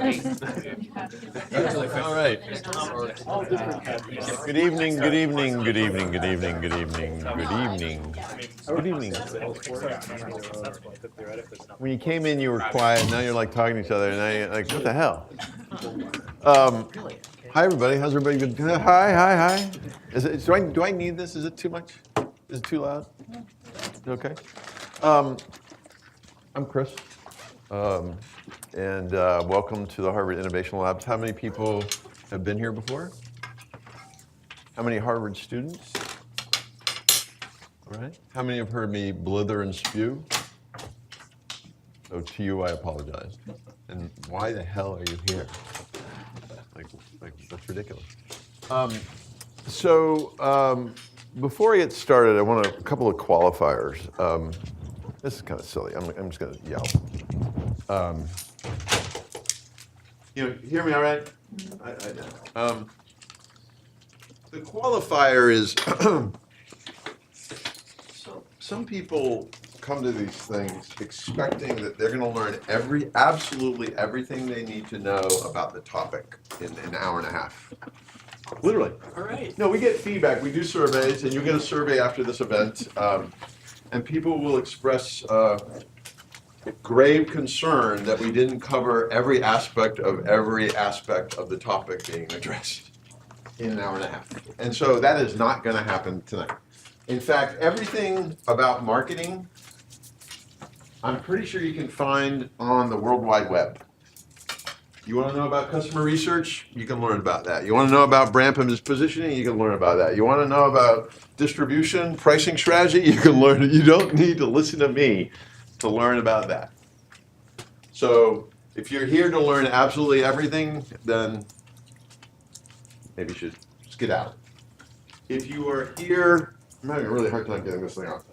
All right. Good evening, good evening, good evening, good evening, good evening, good evening. Good evening. When you came in, you were quiet. Now you're like talking to each other, and now you're like, what the hell? Hi, everybody. How's everybody? Good. Hi. Do I need this? Is it too much? Is it too loud? Okay. I'm Chris, and welcome to the Harvard Innovation Labs. How many people have been here before? How many Harvard students? All right. How many have heard me blither and spew? So to you, I apologize. And why the hell are you here? Like that's ridiculous. Before I get started, I want a couple of qualifiers. This is kind of silly. I'm just going to yell. You hear me all right? The qualifier is some people come to these things expecting that they're going to learn absolutely everything they need to know about the topic in an hour and a half. Literally. All right. No, we get feedback. We do surveys, and you get a survey after this event. And people will express grave concern that we didn't cover every aspect of the topic being addressed in an hour and a half. And so that is not going to happen tonight. In fact, everything about marketing, I'm pretty sure you can find on the World Wide Web. You want to know about customer research? You can learn about that. You want to know about brand positioning? You can learn about that. You want to know about distribution, pricing strategy? You can learn it. You don't need to listen to me to learn about that. So if you're here to learn absolutely everything, then maybe you should skedaddle. If you are here, I'm having a really hard time getting this thing off.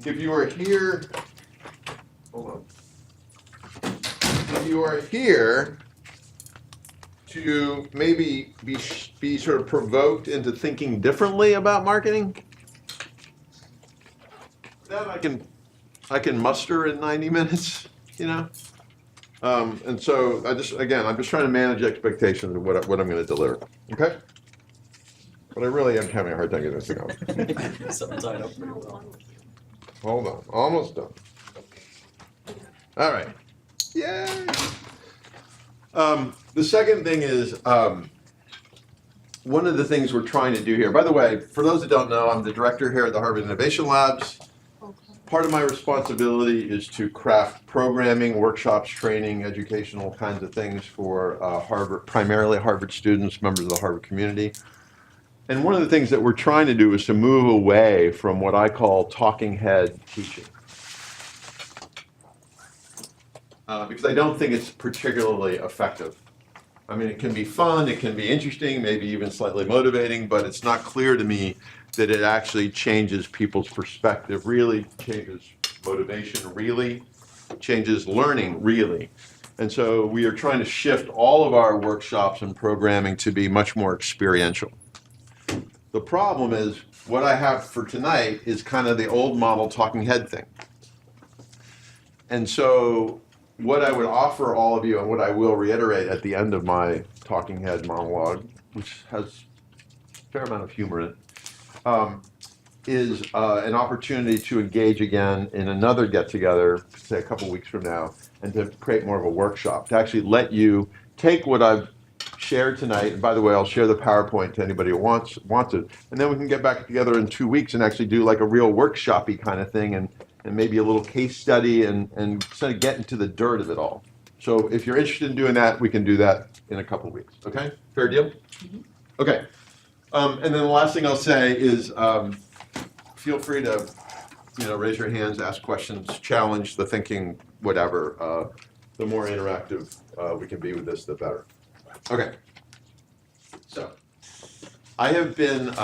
If you are here, hold on. If you are here to maybe be sort of provoked into thinking differently about marketing, that I can muster in 90 minutes, you know. And so I'm just trying to manage expectations of what I'm going to deliver. Okay. But I really am having a hard time getting this thing off. Something tied up pretty well. Hold on, almost done. All right. Yay. The second thing is one of the things we're trying to do here. By the way, for those that don't know, I'm the director here at the Harvard Innovation Labs. Part of my responsibility is to craft programming, workshops, training, educational kinds of things for primarily Harvard students, members of the Harvard community. And one of the things that we're trying to do is to move away from what I call talking head teaching. Because I don't think it's particularly effective. I mean, it can be fun, it can be interesting, maybe even slightly motivating, but it's not clear to me that it actually changes people's perspective, really changes motivation, really changes learning, really. And so we are trying to shift all of our workshops and programming to be much more experiential. The problem is, what I have for tonight is kind of the old model talking head thing. And so what I would offer all of you, and what I will reiterate at the end of my talking head monologue, which has a fair amount of humor in it, is an opportunity to engage again in another get-together, say a couple weeks from now, and to create more of a workshop, to actually let you take what I've shared tonight, and by the way, I'll share the PowerPoint to anybody who wants it, and then we can get back together in 2 weeks and actually do like a real workshop-y kind of thing, and maybe a little case study and sort of get into the dirt of it all. So if you're interested in doing that, we can do that in a couple weeks, okay? Fair deal? Mm-hmm. Okay. And then the last thing I'll say is feel free to raise your hands, ask questions, challenge the thinking, whatever. The more interactive we can be with this, the better. Okay. So I have been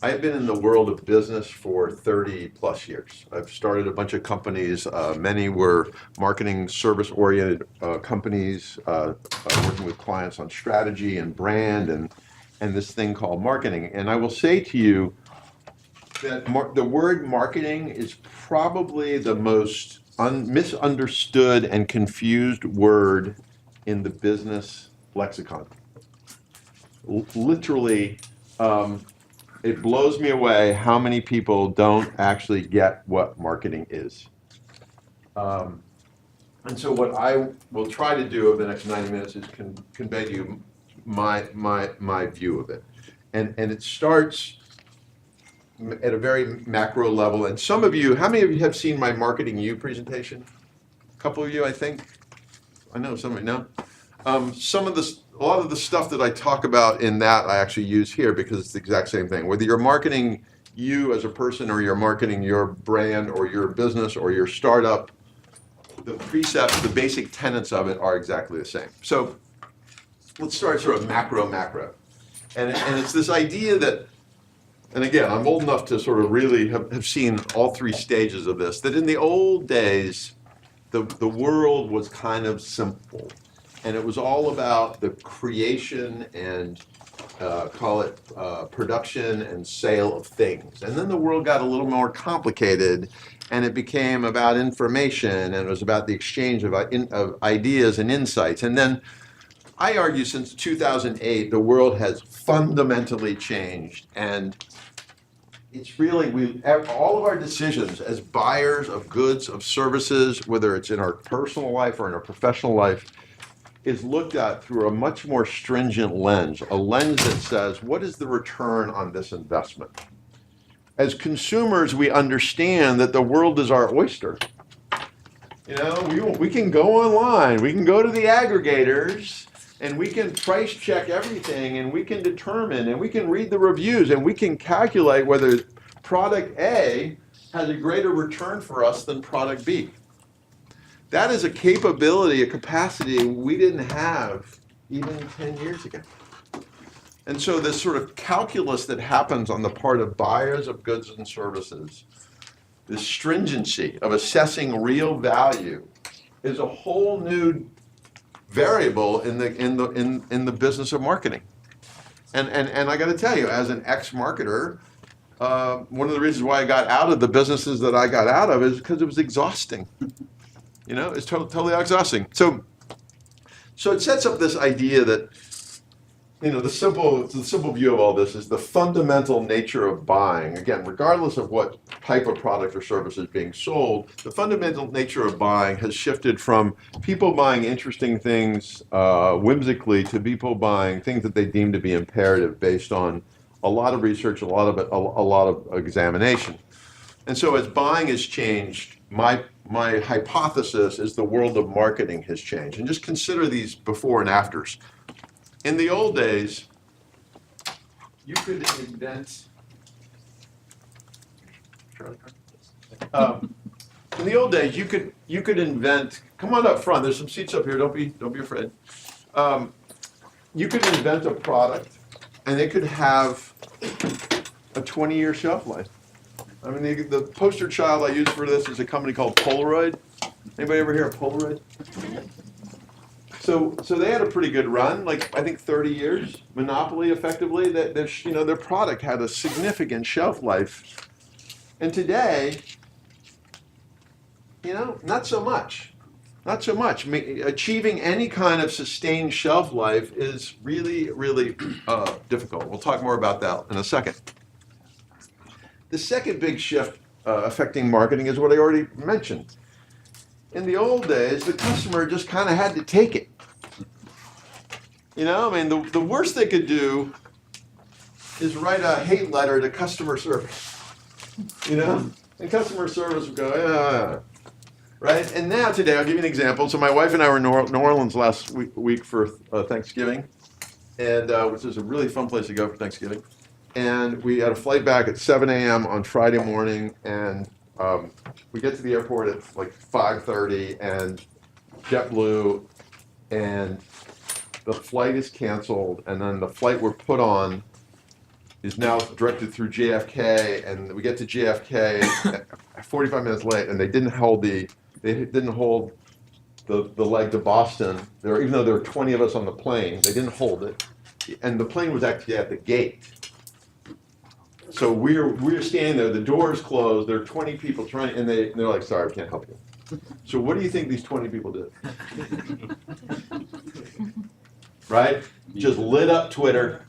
in the world of business for 30 plus years. I've started a bunch of companies. Many were marketing service-oriented companies, working with clients on strategy and brand and this thing called marketing. And I will say to you that the word marketing is probably the most misunderstood and confused word in the business lexicon. Literally, it blows me away how many people don't actually get what marketing is. And so what I will try to do over the next 90 minutes is convey to you my view of it. And it starts at a very macro level. And some of you, how many of you have seen my Marketing You presentation? A couple of you, I think. I know some of you know. A lot of the stuff that I talk about in that I actually use here because it's the exact same thing. Whether you're marketing you as a person or you're marketing your brand or your business or your startup, the precepts, the basic tenets of it are exactly the same. So let's start sort of macro. And it's this idea that, and again, I'm old enough to sort of really have seen all three stages of this, that in the old days, the world was kind of simple. And it was all about the creation and call it production and sale of things. And then the world got a little more complicated and it became about information and it was about the exchange of ideas and insights. And then I argue since 2008, the world has fundamentally changed. And it's really, all of our decisions as buyers of goods, of services, whether it's in our personal life or in our professional life, is looked at through a much more stringent lens, a lens that says, what is the return on this investment? As consumers, we understand that the world is our oyster. You know, we can go online, we can go to the aggregators, and we can price check everything, and we can determine, and we can read the reviews, and we can calculate whether product A has a greater return for us than product B. That is a capability, a capacity we didn't have even 10 years ago. And so this sort of calculus that happens on the part of buyers of goods and services, this stringency of assessing real value, is a whole new variable in the business of marketing. And I got to tell you, as an ex-marketer, one of the reasons why I got out of the businesses that I got out of is because it was exhausting. You know, it's totally exhausting. So it sets up this idea that, you know, the simple view of all this is the fundamental nature of buying. Again, regardless of what type of product or service is being sold, the fundamental nature of buying has shifted from people buying interesting things whimsically to people buying things that they deem to be imperative based on a lot of research, a lot of examination. And so as buying has changed, my hypothesis is the world of marketing has changed. And just consider these before and afters. In the old days, you could invent. In the old days, you could invent. Come on up front. There's some seats up here. Don't be afraid. You could invent a product, and it could have a 20-year shelf life. I mean, the poster child I use for this is a company called Polaroid. Anybody ever hear of Polaroid? So they had a pretty good run, like I think 30 years, monopoly effectively. That their product had a significant shelf life, and today, not so much. Not so much. Achieving any kind of sustained shelf life is really, really difficult. We'll talk more about that in a second. The second big shift affecting marketing is what I already mentioned. In the old days, the customer just kind of had to take it. The worst they could do is write a hate letter to customer service. And customer service would go, right? And now today, I'll give you an example. So my wife and I were in New Orleans last week for Thanksgiving, and which is a really fun place to go for Thanksgiving. And we had a flight back at 7 a.m. on Friday morning, and we get to the airport at like 5:30, and JetBlue, and the flight is canceled, and then the flight we're put on is now directed through JFK, and we get to JFK 45 minutes late, and they didn't hold the leg to Boston. Even though there were 20 of us on the plane, they didn't hold it, and the plane was actually at the gate. So we're standing there, the door's closed, there are 20 people trying, and they're like, sorry, we can't help you. So what do you think these 20 people did? Right? Just lit up Twitter,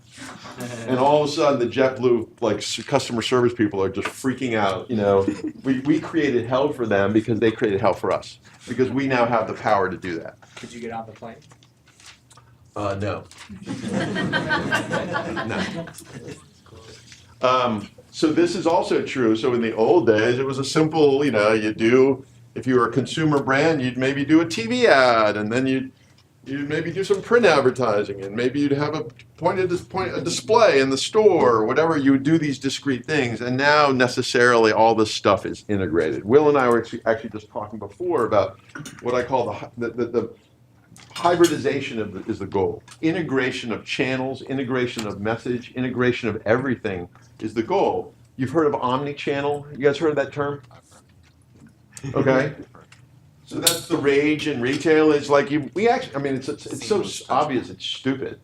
and all of a sudden the JetBlue customer service people are just freaking out. We created hell for them because they created hell for us, because we now have the power to do that. Did you get on the plane? No. No. So this is also true. So in the old days, it was a simple, if you were a consumer brand, you'd maybe do a TV ad, and then you'd maybe do some print advertising, and maybe you'd have a display in the store, or whatever. You would do these discrete things, and now necessarily all this stuff is integrated. Will and I were actually just talking before about what I call the hybridization is the goal. Integration of channels, integration of message, integration of everything is the goal. You've heard of omni-channel? You guys heard of that term? Okay. So that's the rage in retail. It's like it's so obvious it's stupid.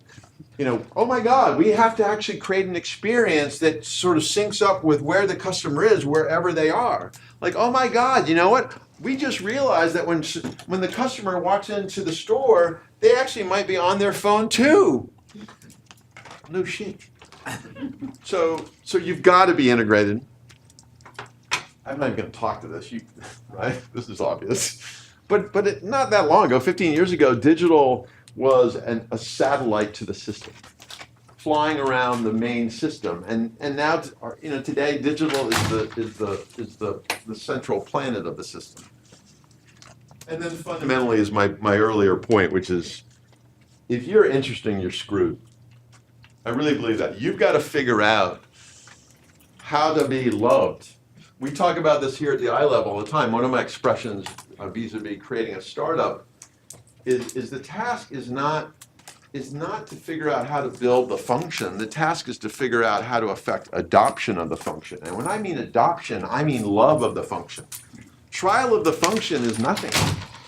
Oh my God, we have to actually create an experience that sort of syncs up with where the customer is, wherever they are. Like, oh my God, you know what? We just realized that when the customer walks into the store, they actually might be on their phone too. No shit. So you've got to be integrated. I'm not even going to talk to this, right? This is obvious. But not that long ago, 15 years ago, digital was a satellite to the system, flying around the main system. And now, today, digital is the central planet of the system. And then fundamentally is my earlier point, which is, if you're interesting, you're screwed. I really believe that. You've got to figure out how to be loved. We talk about this here at the iLevel all the time. One of my expressions vis-a-vis creating a startup is the task is not to figure out how to build the function. The task is to figure out how to affect adoption of the function. And when I mean adoption, I mean love of the function. Trial of the function is nothing.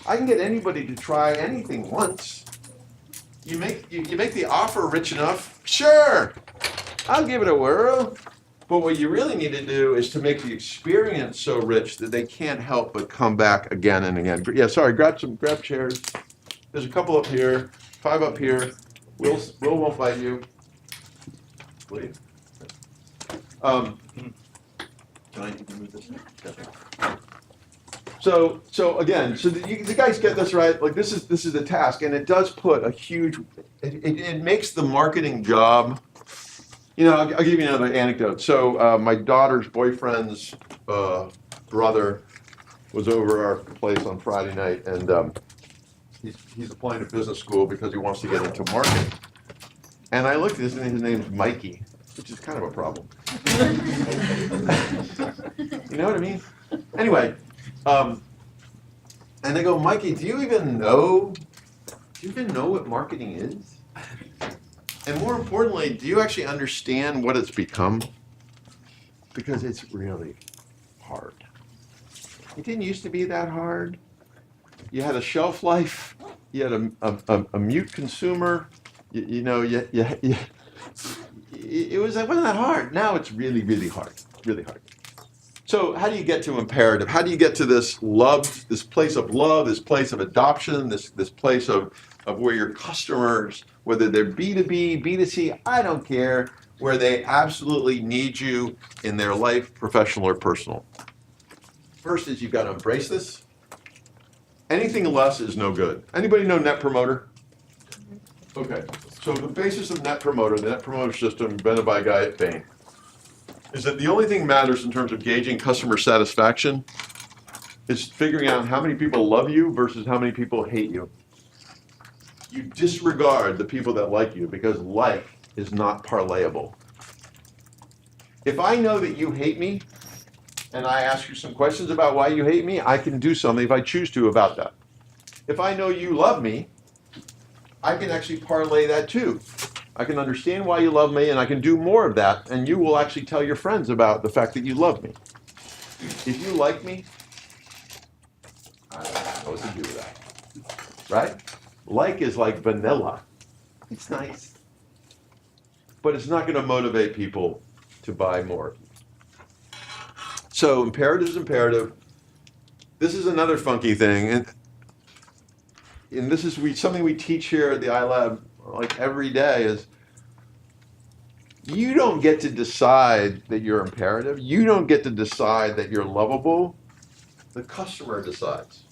I can get anybody to try anything once. You make the offer rich enough, sure, I'll give it a whirl. But what you really need to do is to make the experience so rich that they can't help but come back again and again. Yeah, sorry, grab chairs. There's a couple up here, 5 up here. Will won't bite you. Please. Can I move this? So again, the guys get this right. Like this is the task, and it does put a huge. It makes the marketing job. I'll give you another anecdote. So my daughter's boyfriend's brother was over our place on Friday night, and he's applying to business school because he wants to get into marketing. And I looked at this, and his name's Mikey, which is kind of a problem. You know what I mean? Anyway, and I go, Mikey, do you even know what marketing is? And more importantly, do you actually understand what it's become? Because it's really hard. It didn't used to be that hard. You had a shelf life. You had a mute consumer. It wasn't that hard. Now it's really, really hard. Really hard. So how do you get to imperative? How do you get to this love, this place of love, this place of adoption, this place of where your customers, whether they're B2B, B2C, I don't care, where they absolutely need you in their life, professional or personal. First is you've got to embrace this. Anything less is no good. Anybody know Net Promoter? Okay, so the basis of Net Promoter, the Net Promoter system invented by a guy at Bain, is that the only thing that matters in terms of gauging customer satisfaction is figuring out how many people love you versus how many people hate you. You disregard the people that like you because like is not parlayable. If I know that you hate me and I ask you some questions about why you hate me, I can do something if I choose to about that. If I know you love me, I can actually parlay that too. I can understand why you love me, and I can do more of that, and you will actually tell your friends about the fact that you love me. If you like me, I don't know what to do with that, right? Like is like vanilla. It's nice. But it's not going to motivate people to buy more. So imperative is imperative. This is another funky thing, and this is something we teach here at the iLab like every day is you don't get to decide that you're imperative. You don't get to decide that you're lovable. The customer decides.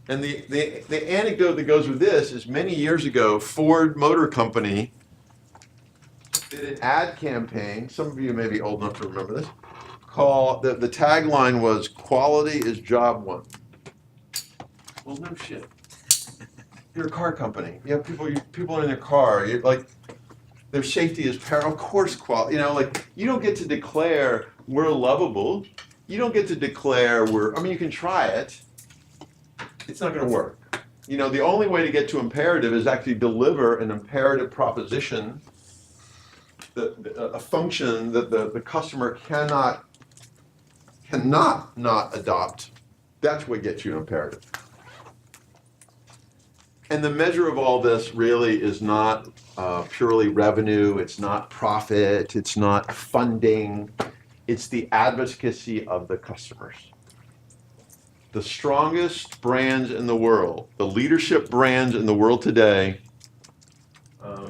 And the anecdote that goes with this is many years ago, Ford Motor Company did an ad campaign. Some of you may be old enough to remember this. The tagline was "Quality is job one." Well, no shit. You're a car company. You have people in their car. You're like, their safety is paramount. Of course, quality. You don't get to declare we're lovable. You don't get to declare you can try it. It's not going to work. The only way to get to imperative is actually deliver an imperative proposition, a function that the customer cannot not adopt. That's what gets you imperative. And the measure of all this really is not purely revenue, it's not profit, it's not funding, it's the advocacy of the customers. The strongest brands in the world, the leadership brands in the world today,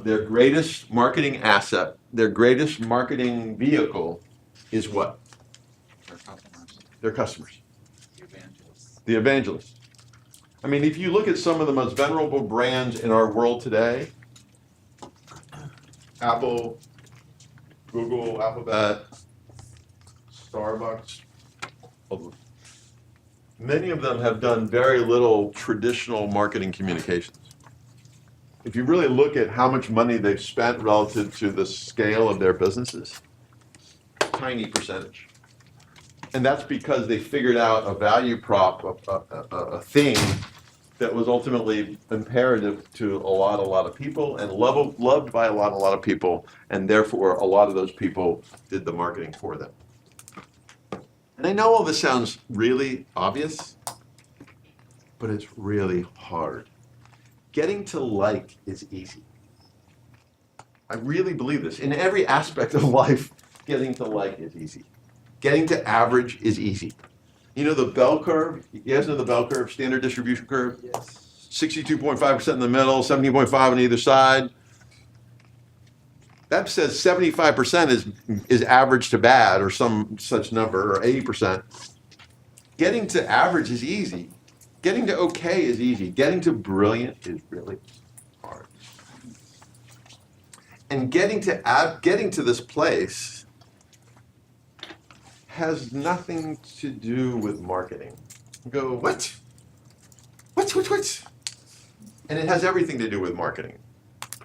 their greatest marketing asset, their greatest marketing vehicle is what? Their customers. The evangelists. I mean, if you look at some of the most venerable brands in our world today, Apple, Google, Alphabet, Starbucks, many of them have done very little traditional marketing communications. If you really look at how much money they've spent relative to the scale of their businesses, tiny percentage. And that's because they figured out a value prop, a thing that was ultimately imperative to a lot of people and loved by a lot of people, and therefore a lot of those people did the marketing for them. And I know all this sounds really obvious, but it's really hard. Getting to like is easy. I really believe this. In every aspect of life, getting to like is easy. Getting to average is easy. The bell curve, you guys know the bell curve, standard distribution curve? Yes. 62.5% in the middle, 17.5 on either side. That says 75% is average to bad or some such number, or 80%. Getting to average is easy. Getting to okay is easy. Getting to brilliant is really hard. And getting to this place has nothing to do with marketing. You go, what? And it has everything to do with marketing.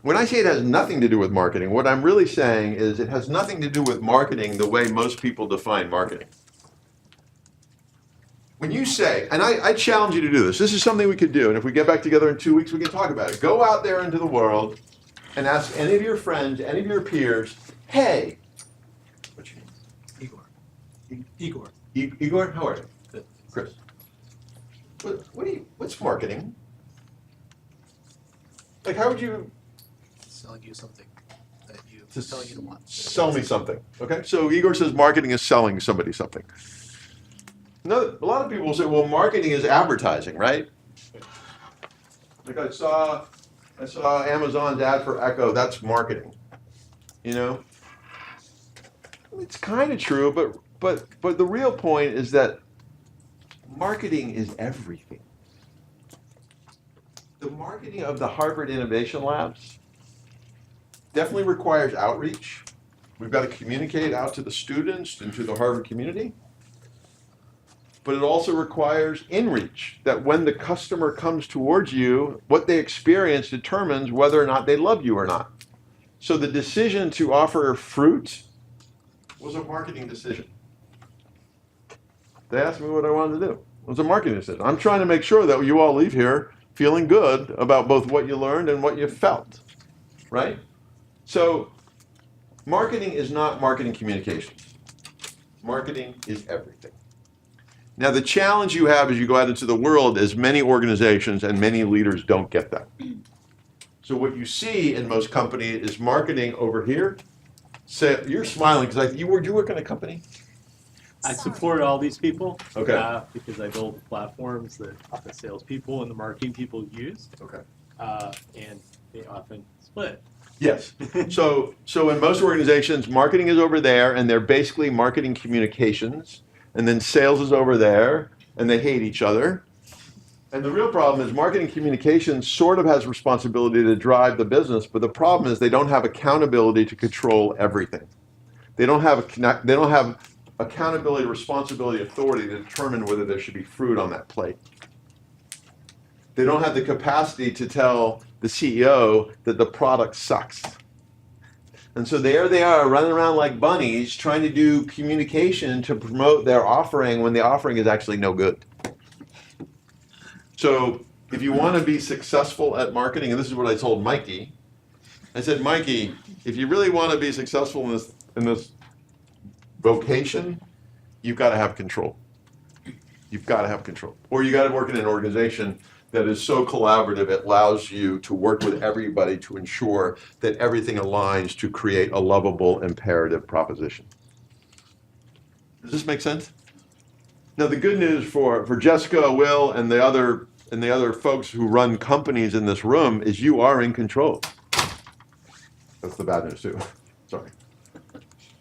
When I say it has nothing to do with marketing, what I'm really saying is it has nothing to do with marketing the way most people define marketing. When you say, and I challenge you to do this is something we could do, and if we get back together in 2 weeks, we can talk about it. Go out there into the world and ask any of your friends, any of your peers, hey, what's your name? Igor. Igor, how are you? Good. Chris. What's marketing? Like, how would you Selling you something that selling you to want. sell me something? Okay, so Igor says marketing is selling somebody something. No, a lot of people will say, well, marketing is advertising, right? Like I saw Amazon's ad for Echo. That's marketing. It's kind of true, but the real point is that marketing is everything. The marketing of the Harvard Innovation Labs definitely requires outreach. We've got to communicate out to the students and to the Harvard community. But it also requires in-reach, that when the customer comes towards you, what they experience determines whether or not they love you or not. So the decision to offer fruit was a marketing decision. They asked me what I wanted to do. It was a marketing decision. I'm trying to make sure that you all leave here feeling good about both what you learned and what you felt, right? So marketing is not marketing communications. Marketing is everything. Now, the challenge you have as you go out into the world is many organizations and many leaders don't get that. So what you see in most companies is marketing over here. Say, you're smiling because you work in a company? I support all these people. Okay. Because I build platforms that the salespeople and the marketing people use, Okay. and they often split. Yes. So in most organizations, marketing is over there, and they're basically marketing communications, and then sales is over there, and they hate each other. And the real problem is marketing communications sort of has responsibility to drive the business, but the problem is they don't have accountability to control everything. They don't have accountability, responsibility, authority to determine whether there should be fruit on that plate. They don't have the capacity to tell the CEO that the product sucks. And so there they are running around like bunnies trying to do communication to promote their offering when the offering is actually no good. So if you want to be successful at marketing, and this is what I told Mikey, I said, Mikey, if you really want to be successful in this vocation, you've got to have control. You've got to have control. Or you got to work in an organization that is so collaborative, it allows you to work with everybody to ensure that everything aligns to create a lovable, imperative proposition. Does this make sense? Now, the good news for Jessica, Will, and the other folks who run companies in this room is you are in control. That's the bad news too. Sorry.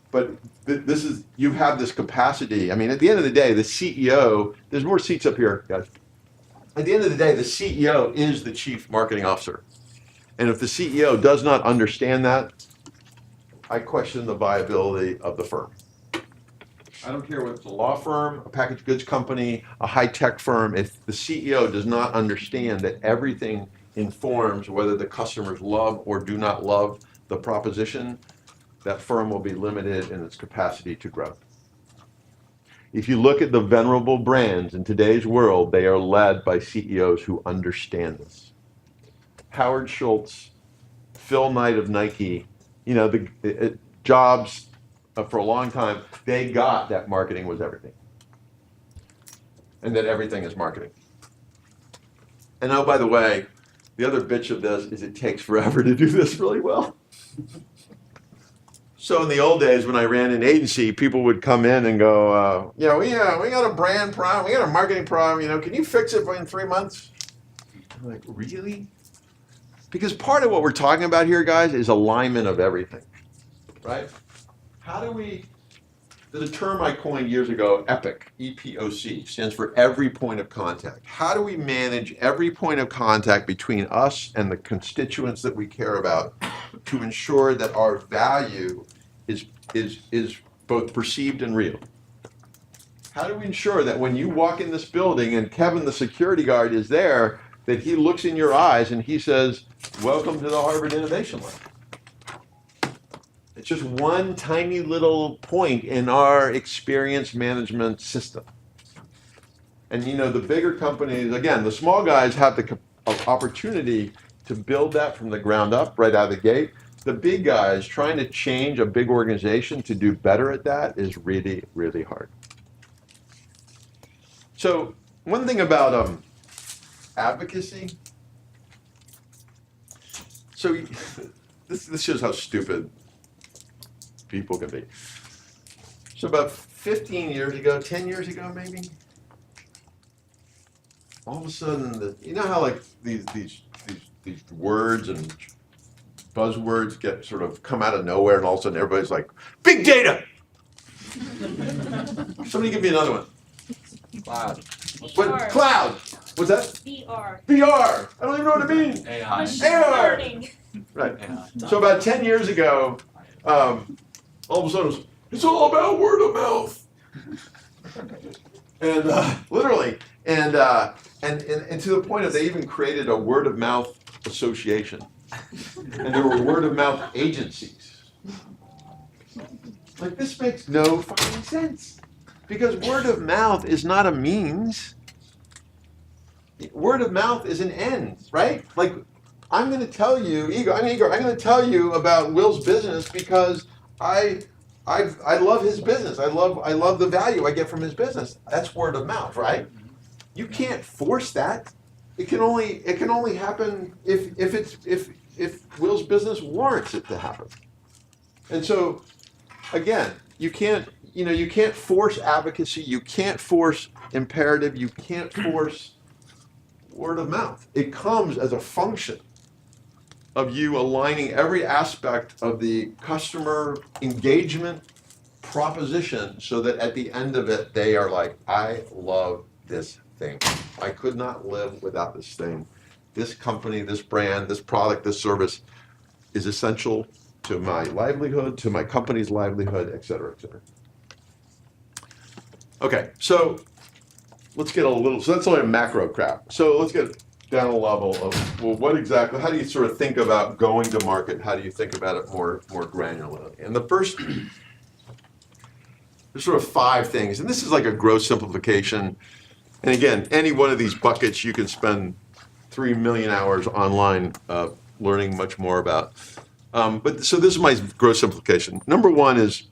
But this is, you have this capacity. I mean, at the end of the day, the CEO, there's more seats up here, guys. At the end of the day, the CEO is the chief marketing officer. And if the CEO does not understand that, I question the viability of the firm. I don't care whether it's a law firm, a packaged goods company, a high-tech firm, if the CEO does not understand that everything informs whether the customers love or do not love the proposition, that firm will be limited in its capacity to grow. If you look at the venerable brands in today's world, they are led by CEOs who understand this. Howard Schultz, Phil Knight of Nike, Jobs for a long time, they got that marketing was everything. And that everything is marketing. And oh, by the way, the other bitch of this is it takes forever to do this really well. So in the old days when I ran an agency, people would come in and go, we got a brand problem, we got a marketing problem, can you fix it in 3 months? I'm like, really? Because part of what we're talking about here, guys, is alignment of everything, right? How do we, there's a term I coined years ago, EPOC, E-P-O-C, stands for every point of contact. How do we manage every point of contact between us and the constituents that we care about to ensure that our value is both perceived and real? How do we ensure that when you walk in this building and Kevin, the security guard, is there, that he looks in your eyes and he says, welcome to the Harvard Innovation Lab? It's just one tiny little point in our experience management system. And the bigger companies, again, the small guys have the opportunity to build that from the ground up right out of the gate. The big guys trying to change a big organization to do better at that is really, really hard. So one thing about advocacy, so this shows how stupid people can be. So about 15 years ago, 10 years ago maybe, all of a sudden, how like these words and buzzwords get sort of come out of nowhere, and all of a sudden everybody's like, big data! Somebody give me another one. Cloud. What? Cloud! What's that? VR. VR! I don't even know what it means. AI. Machine AR. learning. Right. AI. So about 10 years ago, all of a sudden, it's all about word of mouth. And literally, and to the point of they even created a word of mouth association. And there were word of mouth agencies. Like, this makes no fucking sense. Because word of mouth is not a means. Word of mouth is an end, right? Like, I'm going to tell you, Igor, I'm going to tell you about Will's business because I love his business. I love the value I get from his business. That's word of mouth, right? You can't force that. It can only happen if Will's business warrants it to happen. And so, again, you can't you know, you can't force advocacy, you can't force imperative, you can't force word of mouth. It comes as a function of you aligning every aspect of the customer engagement proposition so that at the end of it, they are like, I love this thing. I could not live without this thing. This company, this brand, this product, this service is essential to my livelihood, to my company's livelihood, et cetera, et cetera. Okay, so let's get a little, so that's only a macro crap. So let's get down a level of, well, what exactly, how do you sort of think about going to market? How do you think about it more granularly? And the first, there's sort of 5 things, and this is like a gross simplification. And again, any one of these buckets you can spend 3 million hours online learning much more about. But so this is my gross simplification. Number 1 is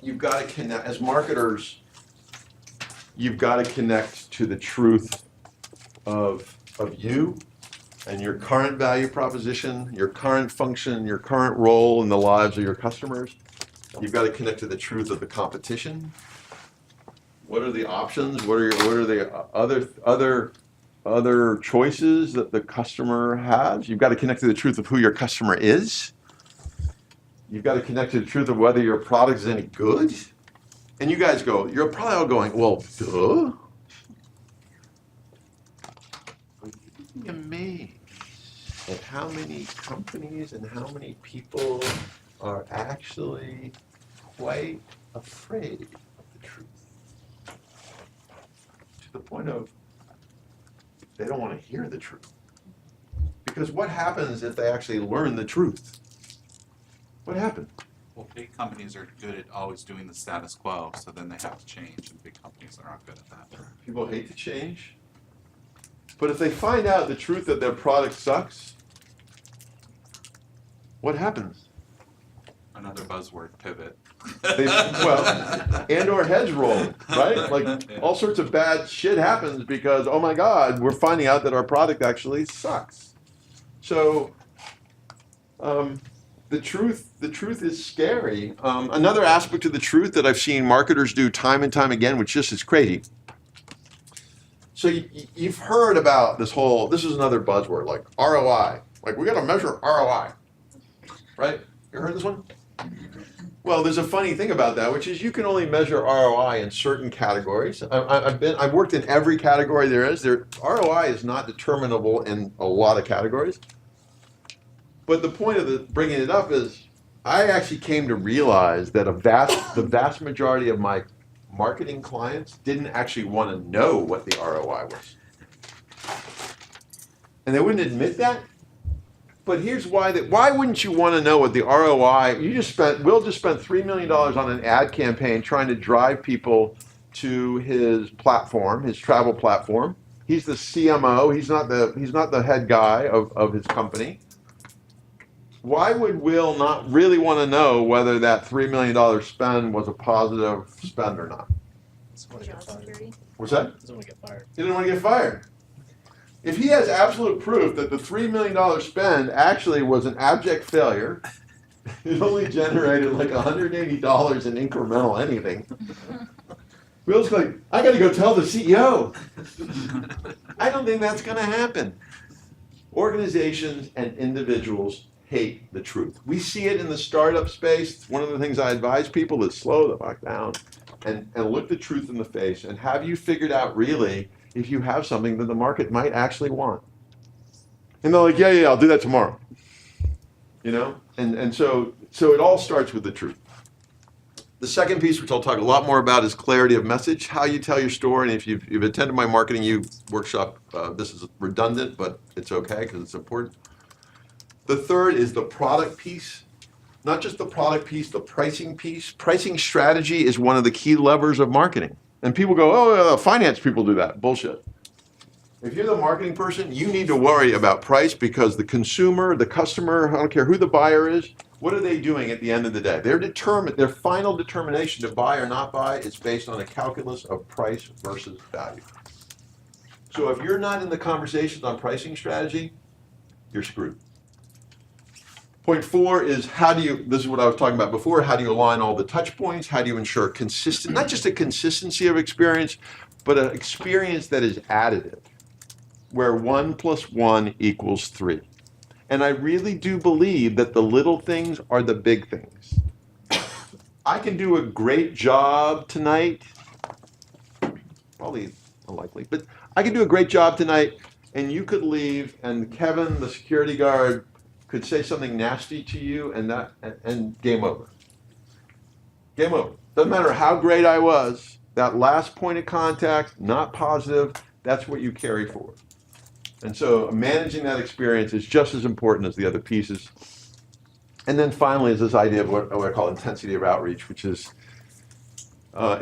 you've got to connect, as marketers, you've got to connect to the truth of you and your current value proposition, your current function, your current role in the lives of your customers. You've got to connect to the truth of the competition. What are the options? What are the other choices that the customer has? You've got to connect to the truth of who your customer is. You've got to connect to the truth of whether your product is any good. And you guys go, you're probably all going, well, duh. But you'd be amazed at how many companies and how many people are actually quite afraid of the truth. To the point of they don't want to hear the truth. Because what happens if they actually learn the truth? What happens? Well, big companies are good at always doing the status quo, so then they have to change, and big companies are not good at that. People hate to change. But if they find out the truth that their product sucks, what happens? Another buzzword, pivot. And or heads roll, right? Like all sorts of bad shit happens because, oh my God, we're finding out that our product actually sucks. So the truth is scary. Another aspect of the truth that I've seen marketers do time and time again, which just is crazy. So you've heard about this is another buzzword, like ROI. Like we got to measure ROI, right? You heard this one? Well, there's a funny thing about that, which is you can only measure ROI in certain categories. I've worked in every category there is. ROI is not determinable in a lot of categories. But the point of bringing it up is I actually came to realize that the vast majority of my marketing clients didn't actually want to know what the ROI was. And they wouldn't admit that. But here's why why wouldn't you want to know what the ROI, Will just spent $3 million on an ad campaign trying to drive people to his platform, his travel platform. He's the CMO, he's not the head guy of his company. Why would Will not really want to know whether that $3 million spend was a positive spend or not? Job security. What's that? Doesn't want to get fired. He didn't want to get fired. If he has absolute proof that the $3 million spend actually was an abject failure, it only generated like $180 in incremental anything. Will's like, I got to go tell the CEO. I don't think that's going to happen. Organizations and individuals hate the truth. We see it in the startup space. One of the things I advise people is slow the fuck down and look the truth in the face. And have you figured out really if you have something that the market might actually want? And they're like, yeah, I'll do that tomorrow. You know? And so it all starts with the truth. The second piece, which I'll talk a lot more about, is clarity of message, how you tell your story. And if you've attended my marketing workshop, this is redundant, but it's okay because it's important. The third is the product piece. Not just the product piece, the pricing piece. Pricing strategy is one of the key levers of marketing. And people go, oh, finance people do that. Bullshit. If you're the marketing person, you need to worry about price because the consumer, the customer, I don't care who the buyer is, what are they doing at the end of the day? Their final determination to buy or not buy is based on a calculus of price versus value. So if you're not in the conversations on pricing strategy, you're screwed. Point 4 is this is what I was talking about before, how do you align all the touch points? How do you ensure not just a consistency of experience, but an experience that is additive, where 1 + 1 = 3. And I really do believe that the little things are the big things. I can do a great job tonight, probably unlikely, but I can do a great job tonight, and you could leave, and Kevin, the security guard, could say something nasty to you, and game over. Game over. Doesn't matter how great I was, that last point of contact, not positive, that's what you carry forward. And so managing that experience is just as important as the other pieces. And then finally is this idea of what I call intensity of outreach, which is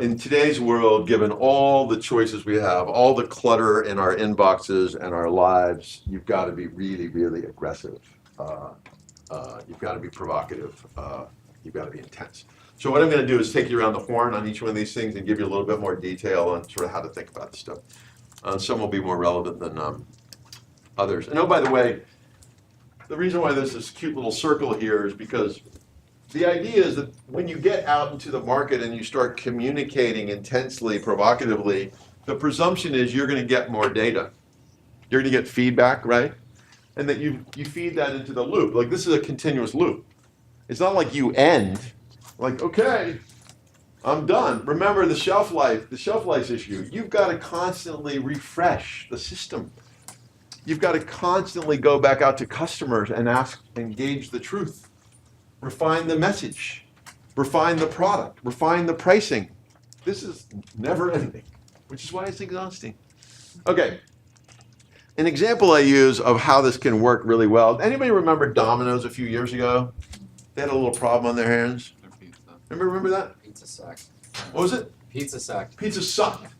in today's world, given all the choices we have, all the clutter in our inboxes and our lives, you've got to be really, really aggressive. You've got to be provocative. You've got to be intense. So what I'm going to do is take you around the horn on each one of these things and give you a little bit more detail on sort of how to think about this stuff. Some will be more relevant than others. And oh, by the way, the reason why there's this cute little circle here is because the idea is that when you get out into the market and you start communicating intensely, provocatively, the presumption is you're going to get more data. You're going to get feedback, right? And that you feed that into the loop. Like this is a continuous loop. It's not like you end, like, okay, I'm done. Remember the shelf life issue. You've got to constantly refresh the system. You've got to constantly go back out to customers and gauge the truth. Refine the message. Refine the product. Refine the pricing. This is never ending, which is why it's exhausting. Okay. An example I use of how this can work really well. Anybody remember Domino's a few years ago? They had a little problem on their hands. Their pizza. Remember that? Pizza sucked. What was it? Pizza sucked. Pizza sucked.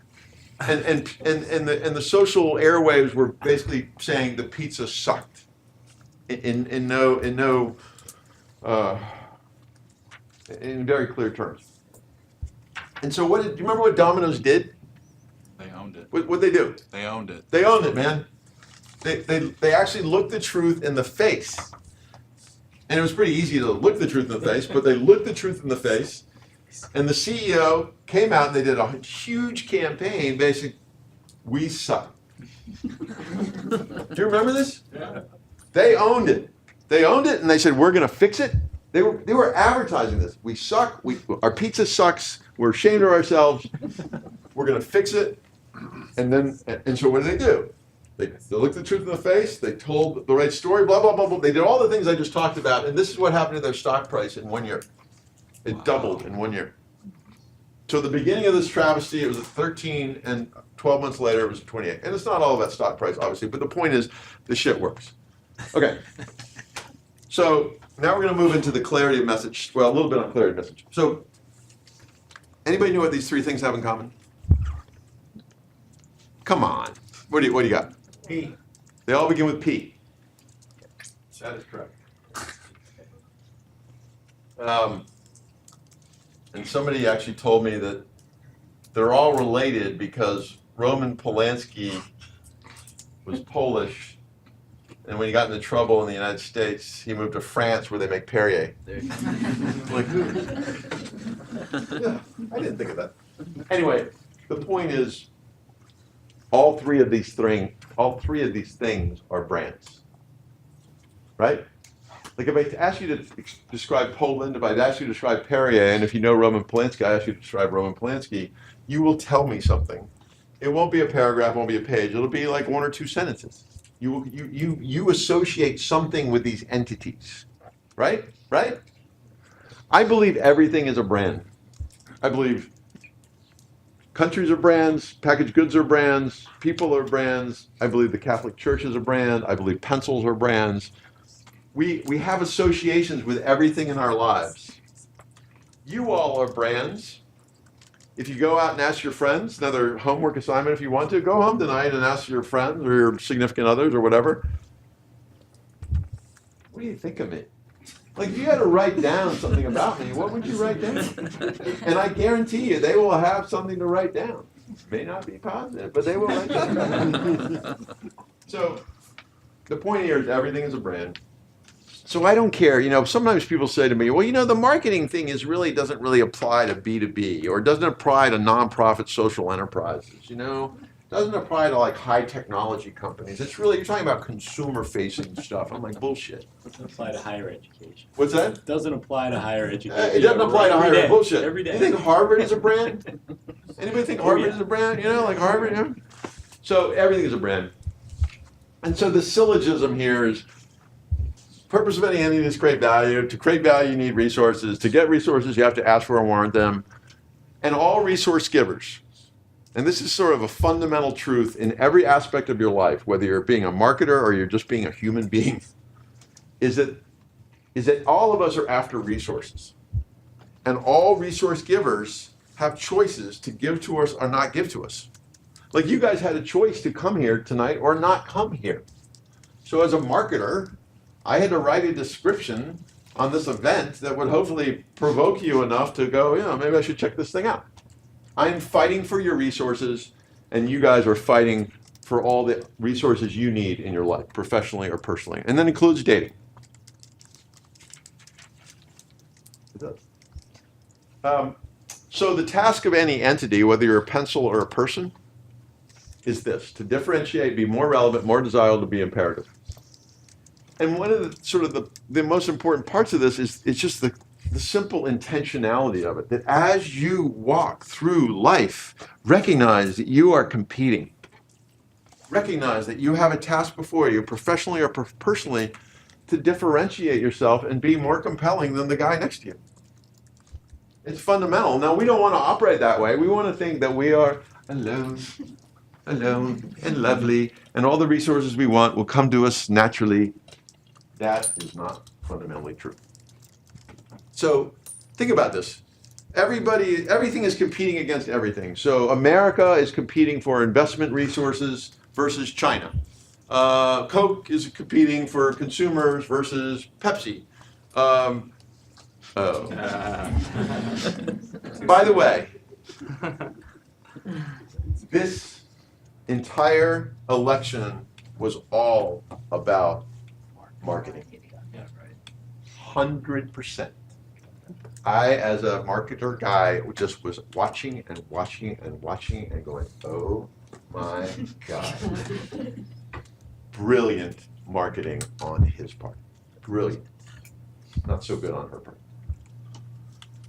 And the social airwaves were basically saying the pizza sucked. In very clear terms. And so do you remember what Domino's did? They owned it. What'd they do? They owned it. They owned it, man. They actually looked the truth in the face. And it was pretty easy to look the truth in the face, but they looked the truth in the face. And the CEO came out and they did a huge campaign, basically, we suck. Do you remember this? Yeah. They owned it. They owned it and they said, we're going to fix it. They were advertising this. We suck. Our pizza sucks. We're ashamed of ourselves. We're going to fix it. And so what do? They looked the truth in the face. They told the right story, blah, blah, blah, blah. They did all the things I just talked about. And this is what happened to their stock price in 1 year. It doubled in 1 year. So the beginning of this travesty, it was at 13, and 12 months later, it was at 28. And it's not all about stock price, obviously, but the point is, the shit works. Okay. So now we're going to move into the clarity of message. Well, a little bit on clarity of message. So anybody know what these three things have in common? Come on. What do you got? P. They all begin with P. That is correct. And somebody actually told me that they're all related because Roman Polanski was Polish, and when he got into trouble in the United States, he moved to France where they make Perrier. Like, yeah, I didn't think of that. Anyway, the point is, all three of these things are brands, right? Like if I ask you to describe Poland, if I'd ask you to describe Perrier, and if you know Roman Polanski, I ask you to describe Roman Polanski, you will tell me something. It won't be a paragraph, it won't be a page. It'll be like one or two sentences. You associate something with these entities, right? Right? I believe everything is a brand. I believe countries are brands, packaged goods are brands, people are brands. I believe the Catholic Church is a brand. I believe pencils are brands. We have associations with everything in our lives. You all are brands. If you go out and ask your friends, another homework assignment if you want to, go home tonight and ask your friends or your significant others or whatever, what do you think of me? Like if you had to write down something about me, what would you write down? And I guarantee you they will have something to write down. May not be positive, but they will write down. So the point here is everything is a brand. So I don't care. Sometimes people say to me, well, the marketing thing doesn't really apply to B2B, or doesn't apply to nonprofit social enterprises, doesn't apply to like high technology companies. You're talking about consumer facing stuff. I'm like, bullshit. Doesn't apply to higher education. What's that? Doesn't apply to higher education. It doesn't apply to Every higher day, bullshit. Every day. You think Harvard is a brand? Anybody think Harvard yeah. is a brand? Like Harvard, So everything is a brand. And so the syllogism here is, purpose of any entity is create value. To create value, you need resources. To get resources, you have to ask for and warrant them. And all resource givers, and this is sort of a fundamental truth in every aspect of your life, whether you're being a marketer or you're just being a human being, is that all of us are after resources. And all resource givers have choices to give to us or not give to us. Like you guys had a choice to come here tonight or not come here. So as a marketer, I had to write a description on this event that would hopefully provoke you enough to go, maybe I should check this thing out. I'm fighting for your resources, and you guys are fighting for all the resources you need in your life, professionally or personally. And that includes dating. It does. So the task of any entity, whether you're a pencil or a person, is this: to differentiate, be more relevant, more desirable, to be imperative. And one of the most important parts of this is just the simple intentionality of it, that as you walk through life, recognize that you are competing. Recognize that you have a task before you, professionally or personally, to differentiate yourself and be more compelling than the guy next to you. It's fundamental. Now, we don't want to operate that way. We want to think that we are alone and lovely, and all the resources we want will come to us naturally. That is not fundamentally true. So think about this. Everything is competing against everything. So America is competing for investment resources versus China. Coke is competing for consumers versus Pepsi. By the way, this entire election was all about marketing. 100%. I, as a marketer guy, just was watching and watching and watching and going, oh my God. Brilliant marketing on his part. Brilliant. Not so good on her part.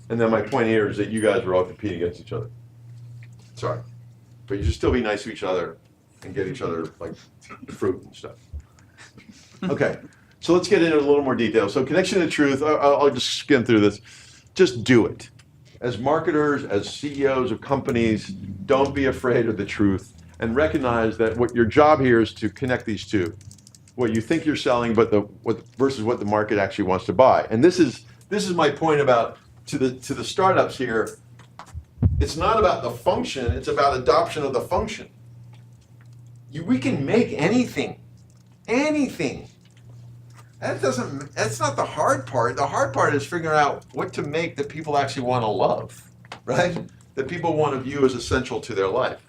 And then my point here is that you guys are all competing against each other. Sorry. But you should still be nice to each other and get each other like fruit and stuff. Okay. So let's get into a little more detail. So connection to truth, I'll just skim through this. Just do it. As marketers, as CEOs of companies, don't be afraid of the truth, and recognize that what your job here is to connect these two. What you think you're selling, but versus what the market actually wants to buy. And this is my point about to the startups here. It's not about the function, it's about adoption of the function. We can make anything. Anything. That's not the hard part. The hard part is figuring out what to make that people actually want to love, right? That people want to view as essential to their life.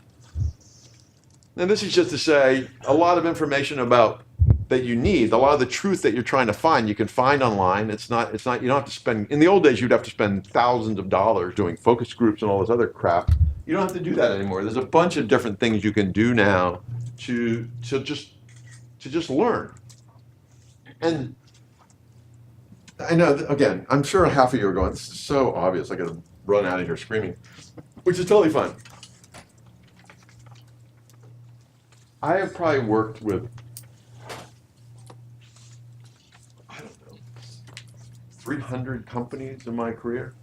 And this is just to say a lot of information about that you need, a lot of the truth that you're trying to find, you can find online. It's not, you don't have to spend, in the old days, you'd have to spend thousands of dollars doing focus groups and all this other crap. You don't have to do that anymore. There's a bunch of different things you can do now to just learn. And I know, again, I'm sure half of you are going, this is so obvious, I gotta run out of here screaming, which is totally fine. I have probably worked with, I don't know, 300 companies in my career.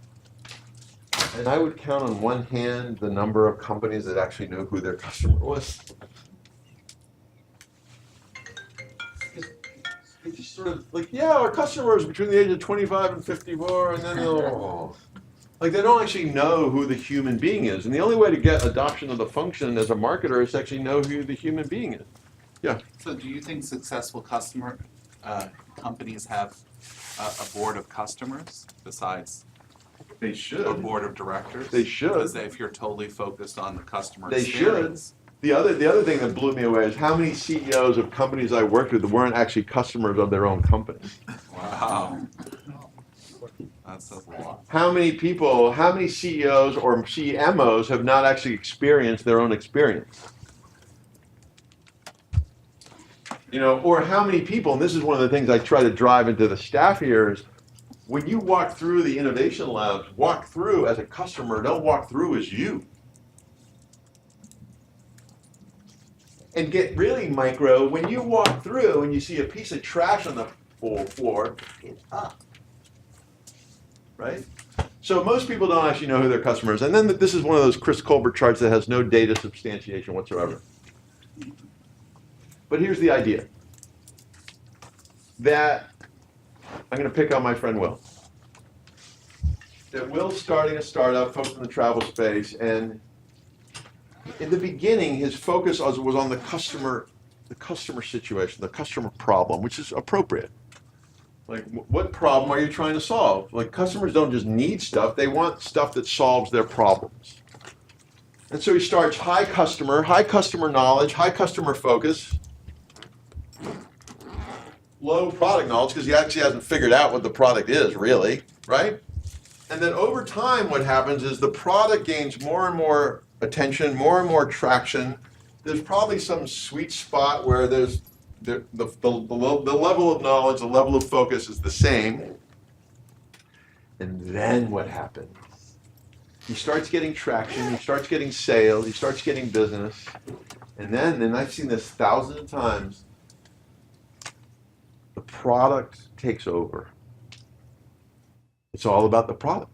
And I would count on one hand the number of companies that actually knew who their customer was. It's just sort of like, yeah, our customers between the age of 25 and 54, and then like they don't actually know who the human being is. And the only way to get adoption of the function as a marketer is to actually know who the human being is. Yeah. So do you think successful companies have a board of customers besides They a should. board of directors? They should. Because if you're totally focused on the customer They experience. The other thing that blew me away is how many CEOs of companies I worked with weren't actually customers of their own company. Wow. That's a lot. How many people, how many CEOs or CMOs have not actually experienced their own experience? You know, or how many people, and this is one of the things I try to drive into the staff here, is when you walk through the innovation labs, walk through as a customer, don't walk through as you. And get really micro, when you walk through and you see a piece of trash on the floor, get up. Right? So most people don't actually know who their customer is. And then this is one of those Chris Colbert charts that has no data substantiation whatsoever. But here's the idea. That, I'm going to pick on my friend Will. That Will's starting a startup, focused in the travel space, and in the beginning, his focus was on the customer situation, the customer problem, which is appropriate. Like, what problem are you trying to solve? Like, customers don't just need stuff, they want stuff that solves their problems. And so he starts high customer knowledge, high customer focus, low product knowledge, because he actually hasn't figured out what the product is, really, right? And then over time, what happens is the product gains more and more attention, more and more traction. There's probably some sweet spot where there's the level of knowledge, the level of focus is the same. And then what happens? He starts getting traction, he starts getting sales, he starts getting business. And then I've seen this thousands of times, the product takes over. It's all about the product.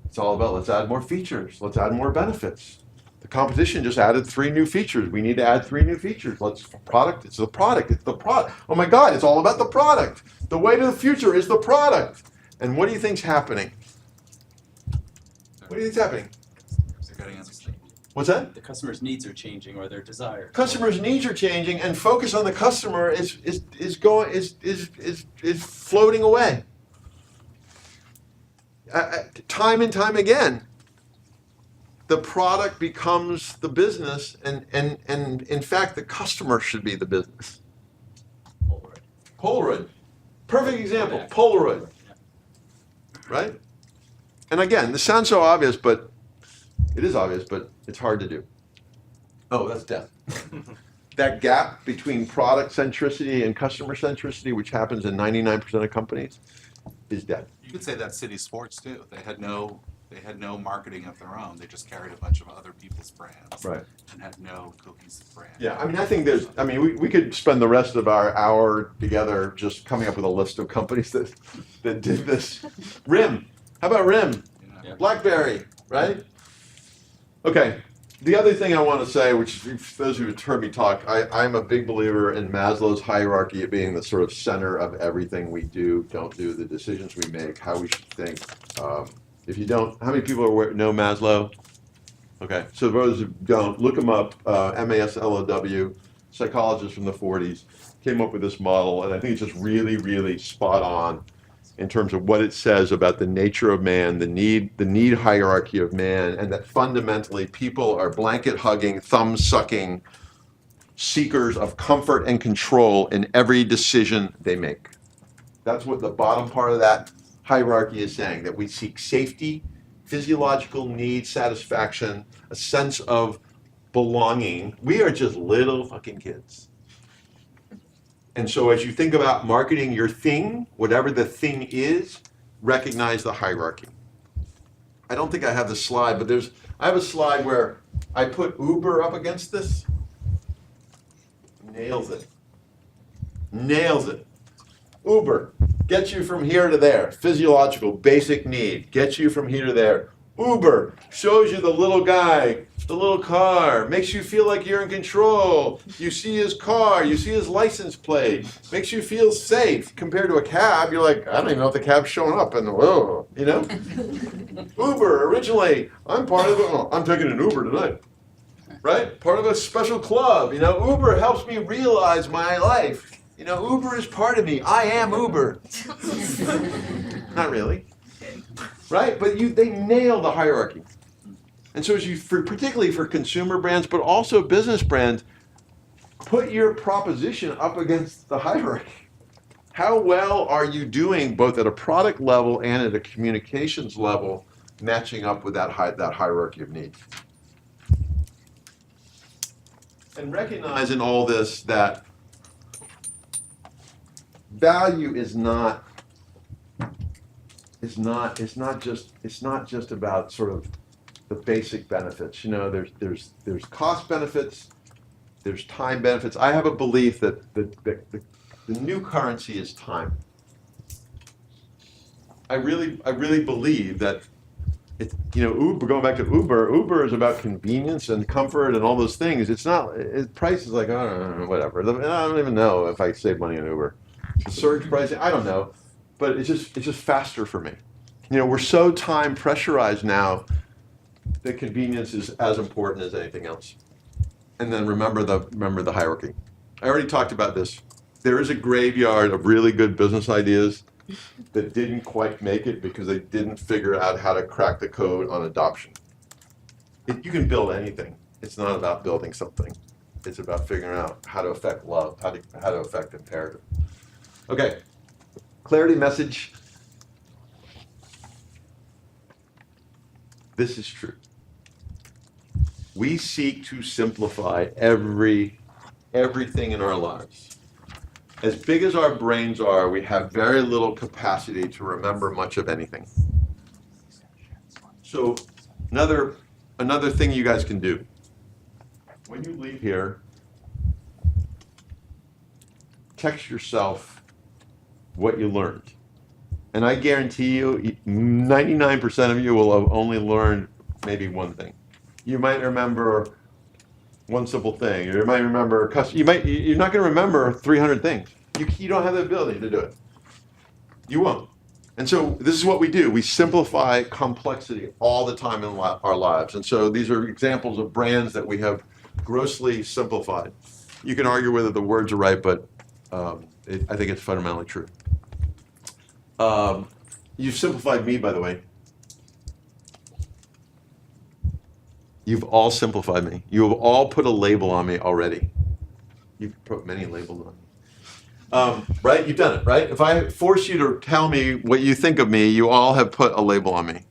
It's all about, let's add more features, let's add more benefits. The competition just added 3 new features. We need to add 3 new features. It's the product. It's the product. Oh my God, it's all about the product. The way to the future is the product. And what do you think's happening? What do you think's happening? They're getting us. What's that? The customer's needs are changing or their desires. Customers' needs are changing, and focus on the customer is floating away. Time and time again. The product becomes the business, and in fact, the customer should be the business. Polaroid. Polaroid. Perfect example, Polaroid. Right? And again, this sounds so obvious, but it is obvious, but it's hard to do. Oh, that's death. That gap between product centricity and customer centricity, which happens in 99% of companies, is death. You could say that City Sports too. They had no marketing of their own. They just carried a bunch of other people's brands. Right. And had no cohesive brand. Yeah, I mean, I think we could spend the rest of our hour together just coming up with a list of companies that did this. RIM. How about RIM? Yeah. BlackBerry, right? Okay. The other thing I want to say, which for those who have heard me talk, I'm a big believer in Maslow's hierarchy of being the sort of center of everything we do, don't do, the decisions we make, how we should think. If you don't, how many people know Maslow? Okay, so those who don't, look him up, MASLOW, psychologist from the 40s, came up with this model, and I think it's just really, really spot on in terms of what it says about the nature of man, the need hierarchy of man, and that fundamentally people are blanket-hugging, thumb-sucking seekers of comfort and control in every decision they make. That's what the bottom part of that hierarchy is saying, that we seek safety, physiological need, satisfaction, a sense of belonging. We are just little fucking kids. And so as you think about marketing your thing, whatever the thing is, recognize the hierarchy. I don't think I have the slide, but I have a slide where I put Uber up against this. Nails it. Nails it. Uber gets you from here to there. Physiological, basic need. Gets you from here to there. Uber shows you the little guy, the little car, makes you feel like you're in control. You see his car, you see his license plate, makes you feel safe. Compared to a cab, you're like, I don't even know if the cab's showing up, and whoa, you know? Uber, originally, I'm taking an Uber tonight, right? Part of a special club, you know? Uber helps me realize my life. You know, Uber is part of me. I am Uber. Not really. Right? But they nail the hierarchy. And so particularly for consumer brands, but also business brands, put your proposition up against the hierarchy. How well are you doing both at a product level and at a communications level, matching up with that hierarchy of needs? And recognize in all this that value is not just about sort of the basic benefits. You know, there's cost benefits, there's time benefits. I have a belief that the new currency is time. I really believe that Uber, going back to Uber is about convenience and comfort and all those things. It's not, price is like, I don't know, whatever. I don't even know if I save money on Uber. Surge pricing, I don't know, but it's just faster for me. You know, we're so time pressurized now that convenience is as important as anything else. And then remember the hierarchy. I already talked about this. There is a graveyard of really good business ideas that didn't quite make it because they didn't figure out how to crack the code on adoption. You can build anything. It's not about building something. It's about figuring out how to affect love, how to affect imperative. Okay, clarity message. This is true. We seek to simplify everything in our lives. As big as our brains are, we have very little capacity to remember much of anything. So another thing you guys can do. When you leave here, text yourself what you learned. And I guarantee you, 99% of you will have only learned maybe one thing. You might remember one simple thing. You might remember, you're not going to remember 300 things. You don't have the ability to do it. You won't. And so this is what we do. We simplify complexity all the time in our lives. And so these are examples of brands that we have grossly simplified. You can argue whether the words are right, but I think it's fundamentally true. You've simplified me, by the way. You've all simplified me. You have all put a label on me already. You've put many labels on me. Right? You've done it, right? If I force you to tell me what you think of me, you all have put a label on me.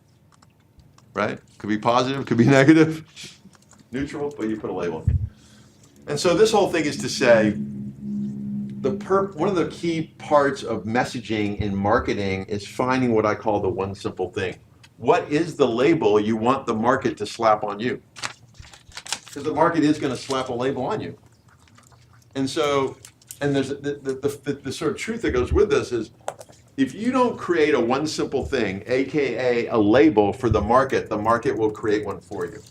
Right? Could be positive, could be negative, neutral, but you put a label on me. And so this whole thing is to say, one of the key parts of messaging in marketing is finding what I call the one simple thing. What is the label you want the market to slap on you? Because the market is going to slap a label on you. And so, and there's the sort of truth that goes with this is, if you don't create a one simple thing, AKA a label for the market will create one for you.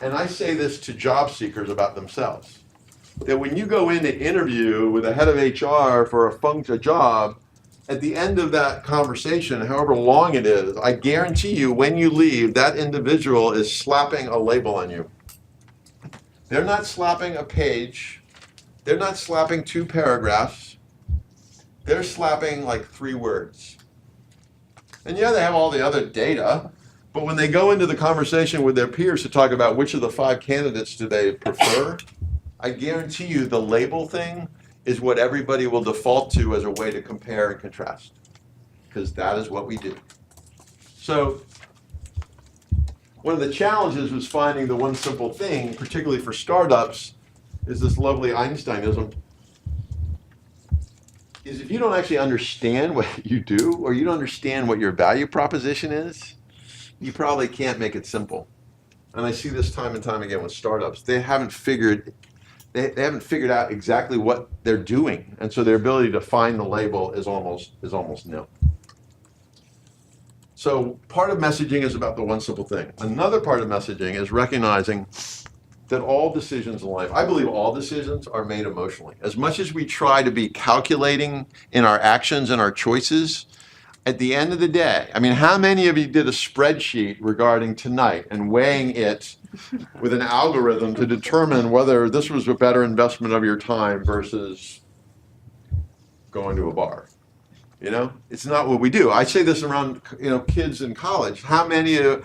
And I say this to job seekers about themselves, that when you go in to interview with a head of HR for a job, at the end of that conversation, however long it is, I guarantee you when you leave, that individual is slapping a label on you. They're not slapping a page. They're not slapping 2 paragraphs. They're slapping like 3 words. And yeah, they have all the other data, but when they go into the conversation with their peers to talk about which of the 5 candidates do they prefer, I guarantee you the label thing is what everybody will default to as a way to compare and contrast, because that is what we do. So one of the challenges was finding the one simple thing, particularly for startups, is this lovely Einsteinism, is if you don't actually understand what you do, or you don't understand what your value proposition is, you probably can't make it simple. And I see this time and time again with startups. They haven't figured out exactly what they're doing, and so their ability to find the label is almost nil. So part of messaging is about the one simple thing. Another part of messaging is recognizing that all decisions in life, I believe all decisions are made emotionally. As much as we try to be calculating in our actions and our choices, at the end of the day, I mean, how many of you did a spreadsheet regarding tonight and weighing it with an algorithm to determine whether this was a better investment of your time versus going to a bar? You know, it's not what we do. I say this around, kids in college. How many of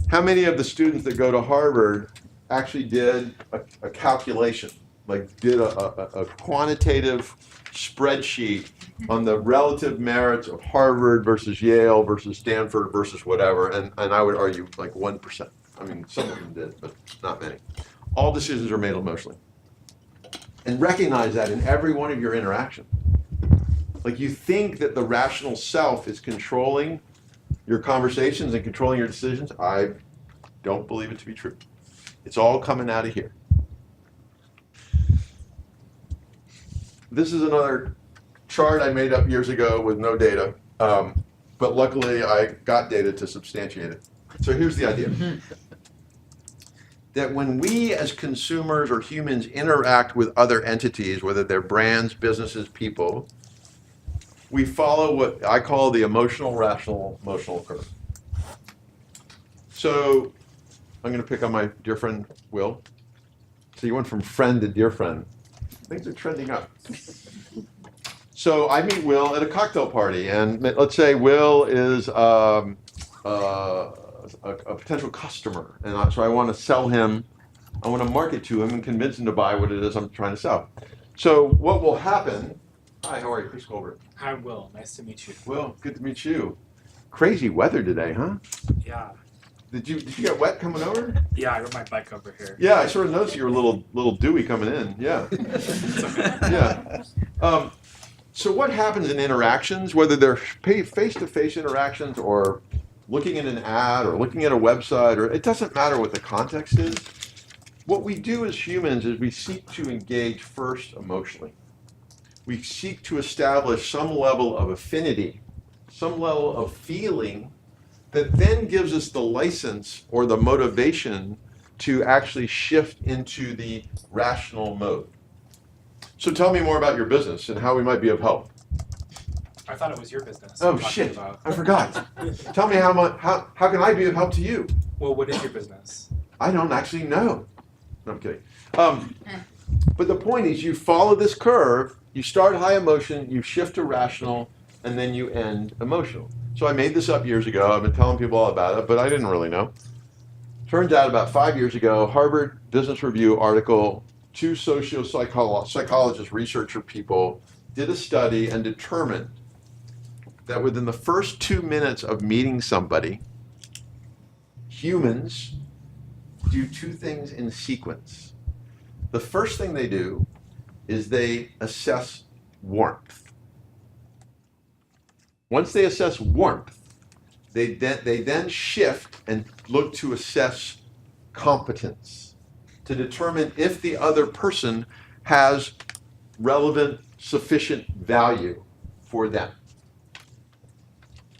the students that go to Harvard actually did a calculation like did a quantitative spreadsheet on the relative merits of Harvard versus Yale versus Stanford versus whatever, and I would argue like 1%. I mean, some of them did, but not many. All decisions are made emotionally. And recognize that in every one of your interactions. Like you think that the rational self is controlling your conversations and controlling your decisions. I don't believe it to be true. It's all coming out of here. This is another chart I made up years ago with no data, but luckily I got data to substantiate it. So here's the idea. That when we as consumers or humans interact with other entities, whether they're brands, businesses, people, we follow what I call the emotional curve. So I'm going to pick on my dear friend Will. So you went from friend to dear friend. Things are trending up. So I meet Will at a cocktail party, and let's say Will is a potential customer, and so I want to sell him, I want to market to him and convince him to buy what it is I'm trying to sell. So what will happen? Hi, how are you, Chris Colbert? Hi, Will. Nice to meet you. Will, good to meet you. Crazy weather today, huh? Yeah. Did you get wet coming over? Yeah, I rode my bike over here. Yeah, I sort of noticed you were a little dewy coming in. Yeah. Yeah. So what happens in interactions, whether they're face-to-face interactions or looking at an ad or looking at a website, or it doesn't matter what the context is. What we do as humans is we seek to engage first emotionally. We seek to establish some level of affinity, some level of feeling that then gives us the license or the motivation to actually shift into the rational mode. So tell me more about your business and how we might be of help. I thought it was your business. Oh I'm talking shit, about. I forgot. Tell me how can I be of help to you? Well, what is your business? I don't actually know. No, I'm kidding. But the point is you follow this curve, you start high emotion, you shift to rational, and then you end emotional. So I made this up years ago. I've been telling people all about it, but I didn't really know. Turns out about 5 years ago, Harvard Business Review article, 2 psychologists, researcher people, did a study and determined that within the first 2 minutes of meeting somebody, humans do 2 things in sequence. The first thing they do is they assess warmth. Once they assess warmth, they then shift and look to assess competence to determine if the other person has relevant, sufficient value for them.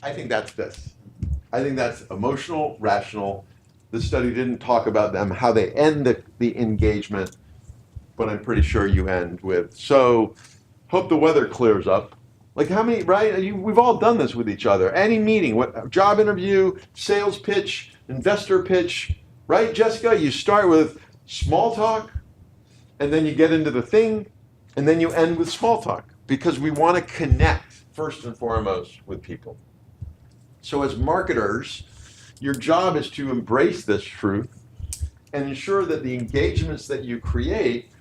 I think that's this. I think that's emotional, rational. This study didn't talk about them, how they end the engagement, but I'm pretty sure you end with, so hope the weather clears up. Like how many, right? We've all done this with each other. Any meeting, what job interview, sales pitch, investor pitch, right, Jessica? You start with small talk, and then you get into the thing, and then you end with small talk because we want to connect first and foremost with people. So as marketers, your job is to embrace this truth and ensure that the engagements that you create,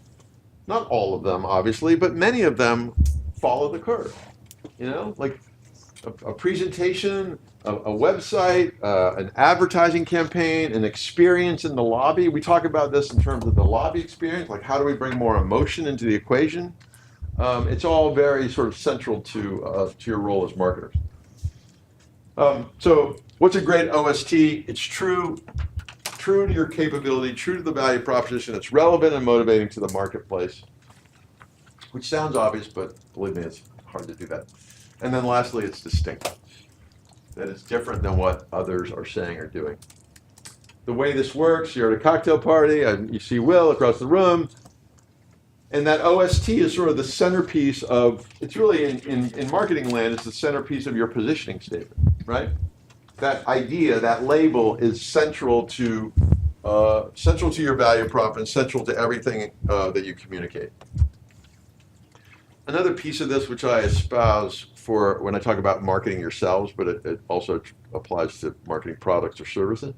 not all of them obviously, but many of them follow the curve. You know, like a presentation, a website, an advertising campaign, an experience in the lobby. We talk about this in terms of the lobby experience, like how do we bring more emotion into the equation? It's all very sort of central to your role as marketers. So what's a great OST? It's true to your capability, true to the value proposition. It's relevant and motivating to the marketplace, which sounds obvious, but believe me, it's hard to do that. And then lastly, it's distinct. That it's different than what others are saying or doing. The way this works, you're at a cocktail party, and you see Will across the room, and that OST is sort of the centerpiece of, it's really in marketing land, it's the centerpiece of your positioning statement, right? That idea, that label is central to your value prop and central to everything that you communicate. Another piece of this which I espouse for when I talk about marketing yourselves, but it also applies to marketing products or services,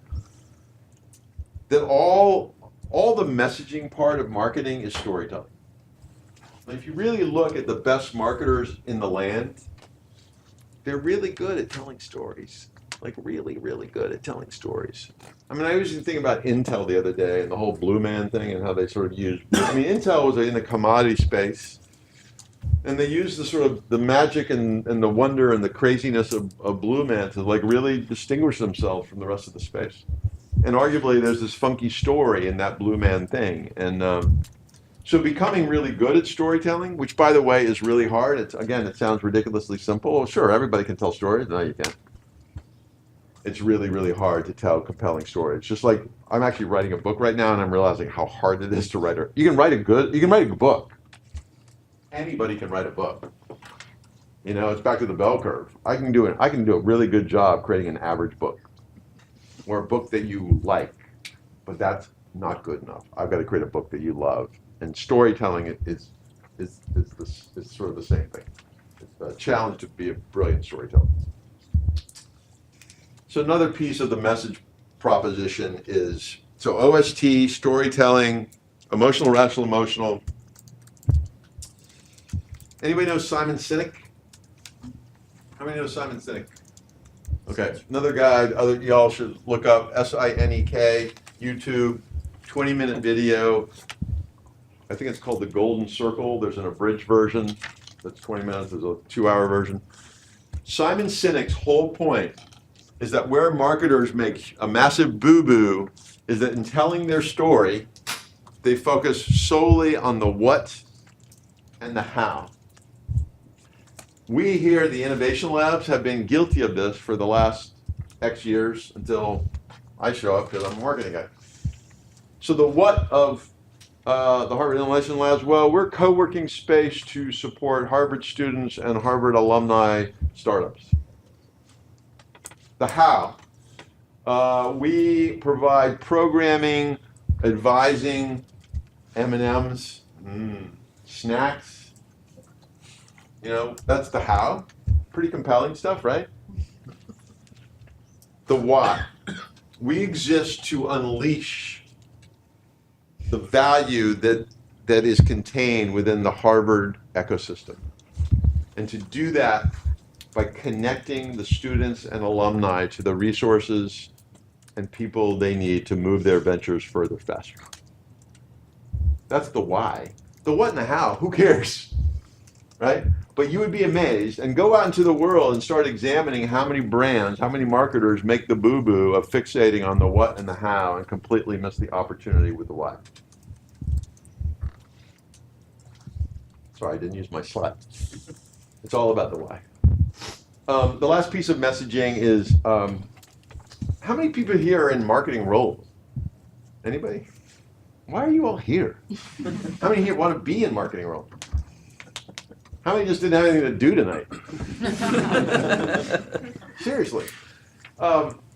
that all the messaging part of marketing is storytelling. if you really look at the best marketers in the land, they're really good at telling stories. Like really, really good at telling stories. I mean, I was just thinking about Intel the other day and the whole Blue Man thing and how they sort of used, I mean, Intel was in the commodity space and they used the sort of the magic and the wonder and the craziness of Blue Man to like really distinguish themselves from the rest of the space. And arguably there's this funky story in that Blue Man thing. And so becoming really good at storytelling, which by the way is really hard. It's, again, it sounds ridiculously simple. Well, sure, everybody can tell stories. No, you can't. It's really, really hard to tell compelling stories. It's just like I'm actually writing a book right now, and I'm realizing how hard it is to write. You can write a good book. Anybody can write a book. You know, it's back to the bell curve. I can do a really good job creating an average book, or a book that you like, but that's not good enough. I've got to create a book that you love, and storytelling is sort of the same thing. It's a challenge to be a brilliant storyteller. So another piece of the message proposition is, so OST, storytelling, emotional, rational, emotional. Anybody know Simon Sinek? How many know Simon Sinek? Okay, another guy, y'all should look up, Sinek, YouTube, 20-minute video. I think it's called The Golden Circle. There's an abridged version that's 20 minutes. There's a 2-hour version. Simon Sinek's whole point is that where marketers make a massive boo-boo is that in telling their story, they focus solely on the what and the how. We here at the Innovation Labs have been guilty of this for the last X years until I show up because I'm a marketing guy. So the what of the Harvard Innovation Labs, well, we're co-working space to support Harvard students and Harvard alumni startups. The how, we provide programming, advising, M&Ms, snacks. You know, that's the how. Pretty compelling stuff, right? The why, we exist to unleash the value that is contained within the Harvard ecosystem. And to do that by connecting the students and alumni to the resources and people they need to move their ventures further faster. That's the why. The what and the how, who cares, right? But you would be amazed, and go out into the world and start examining how many brands, how many marketers make the boo-boo of fixating on the what and the how and completely miss the opportunity with the why. Sorry, I didn't use my slide. It's all about the why. The last piece of messaging is, how many people here are in marketing roles? Anybody? Why are you all here? How many here want to be in marketing roles? How many just didn't have anything to do tonight? Seriously.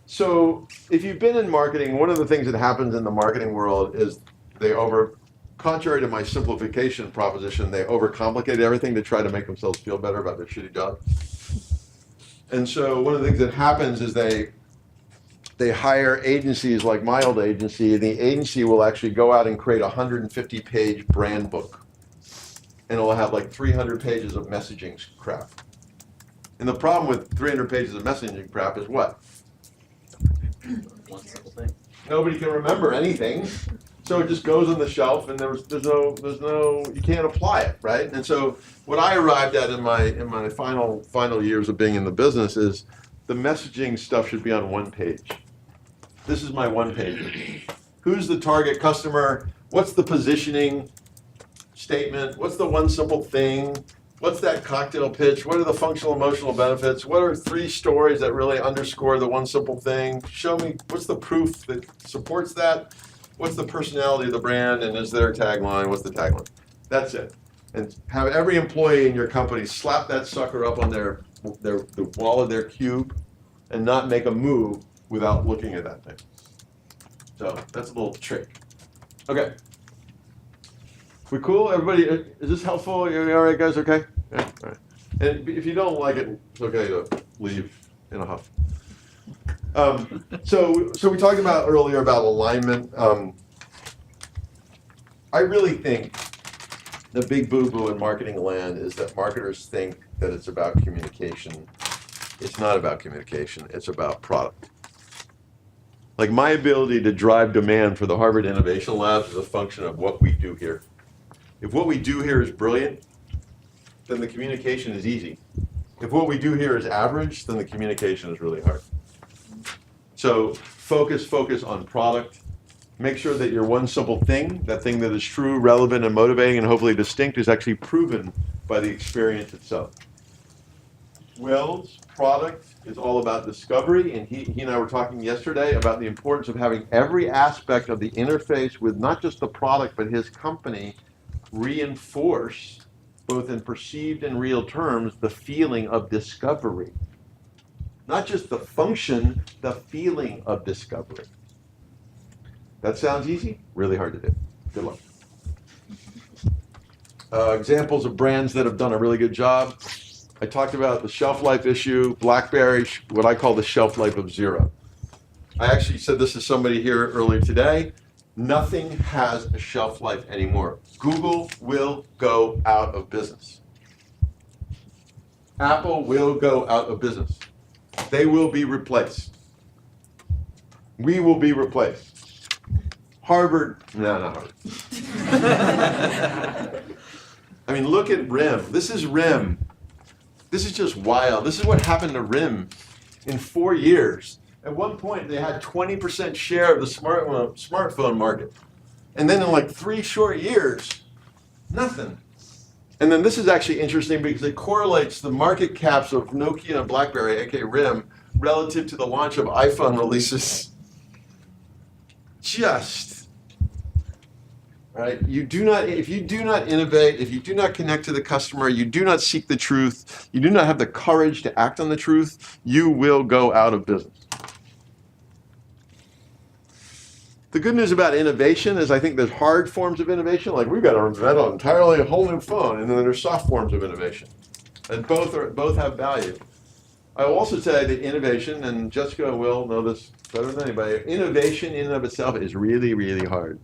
So if you've been in marketing, one of the things that happens in the marketing world is contrary to my simplification proposition, they overcomplicate everything to try to make themselves feel better about their shitty job. And so one of the things that happens is they hire agencies like my old agency, and the agency will actually go out and create a 150-page brand book. And it'll have like 300 pages of messaging crap. And the problem with 300 pages of messaging crap is what? One simple thing. Nobody can remember anything. So it just goes on the shelf, and there's no you can't apply it, right? And so what I arrived at in my final years of being in the business is the messaging stuff should be on one page. This is my one page. Who's the target customer? What's the positioning statement? What's the one simple thing? What's that cocktail pitch? What are the functional emotional benefits? What are 3 stories that really underscore the one simple thing? Show me what's the proof that supports that? What's the personality of the brand, and is there a tagline? What's the tagline? That's it. And have every employee in your company slap that sucker up on the wall of their cube and not make a move without looking at that thing. So that's a little trick. Okay. We cool? Everybody, is this helpful? You all right, guys? Okay? Yeah, all right. And if you don't like it, it's okay to leave in a huff. So we talked about earlier about alignment. I really think The big boo-boo in marketing land is that marketers think that it's about communication. It's not about communication, it's about product. Like my ability to drive demand for the Harvard Innovation Labs is a function of what we do here. If what we do here is brilliant, then the communication is easy. If what we do here is average, then the communication is really hard. So focus on product. Make sure that your one simple thing, that thing that is true, relevant, and motivating, and hopefully distinct, is actually proven by the experience itself. Will's product is all about discovery, and he and I were talking yesterday about the importance of having every aspect of the interface with not just the product, but his company reinforce, both in perceived and real terms, the feeling of discovery. Not just the function, the feeling of discovery. That sounds easy? Really hard to do. Good luck. Examples of brands that have done a really good job. I talked about the shelf life issue, BlackBerry, what I call the shelf life of zero. I actually said this to somebody here earlier today. Nothing has a shelf life anymore. Google will go out of business. Apple will go out of business. They will be replaced. We will be replaced. Harvard, no, not Harvard. I mean, look at RIM. This is RIM. This is just wild. This is what happened to RIM in 4 years. At one point, they had 20% share of the smartphone market. And then in like 3 short years, nothing. And then this is actually interesting because it correlates the market caps of Nokia and BlackBerry, aka RIM, relative to the launch of iPhone releases. Right? If you do not innovate, if you do not connect to the customer, you do not seek the truth, you do not have the courage to act on the truth, you will go out of business. The good news about innovation is I think there's hard forms of innovation, like we've got to invent an entirely whole new phone, and then there's soft forms of innovation. And both have value. I will also say that innovation, and Jessica and Will know this better than anybody, innovation in and of itself is really, really hard.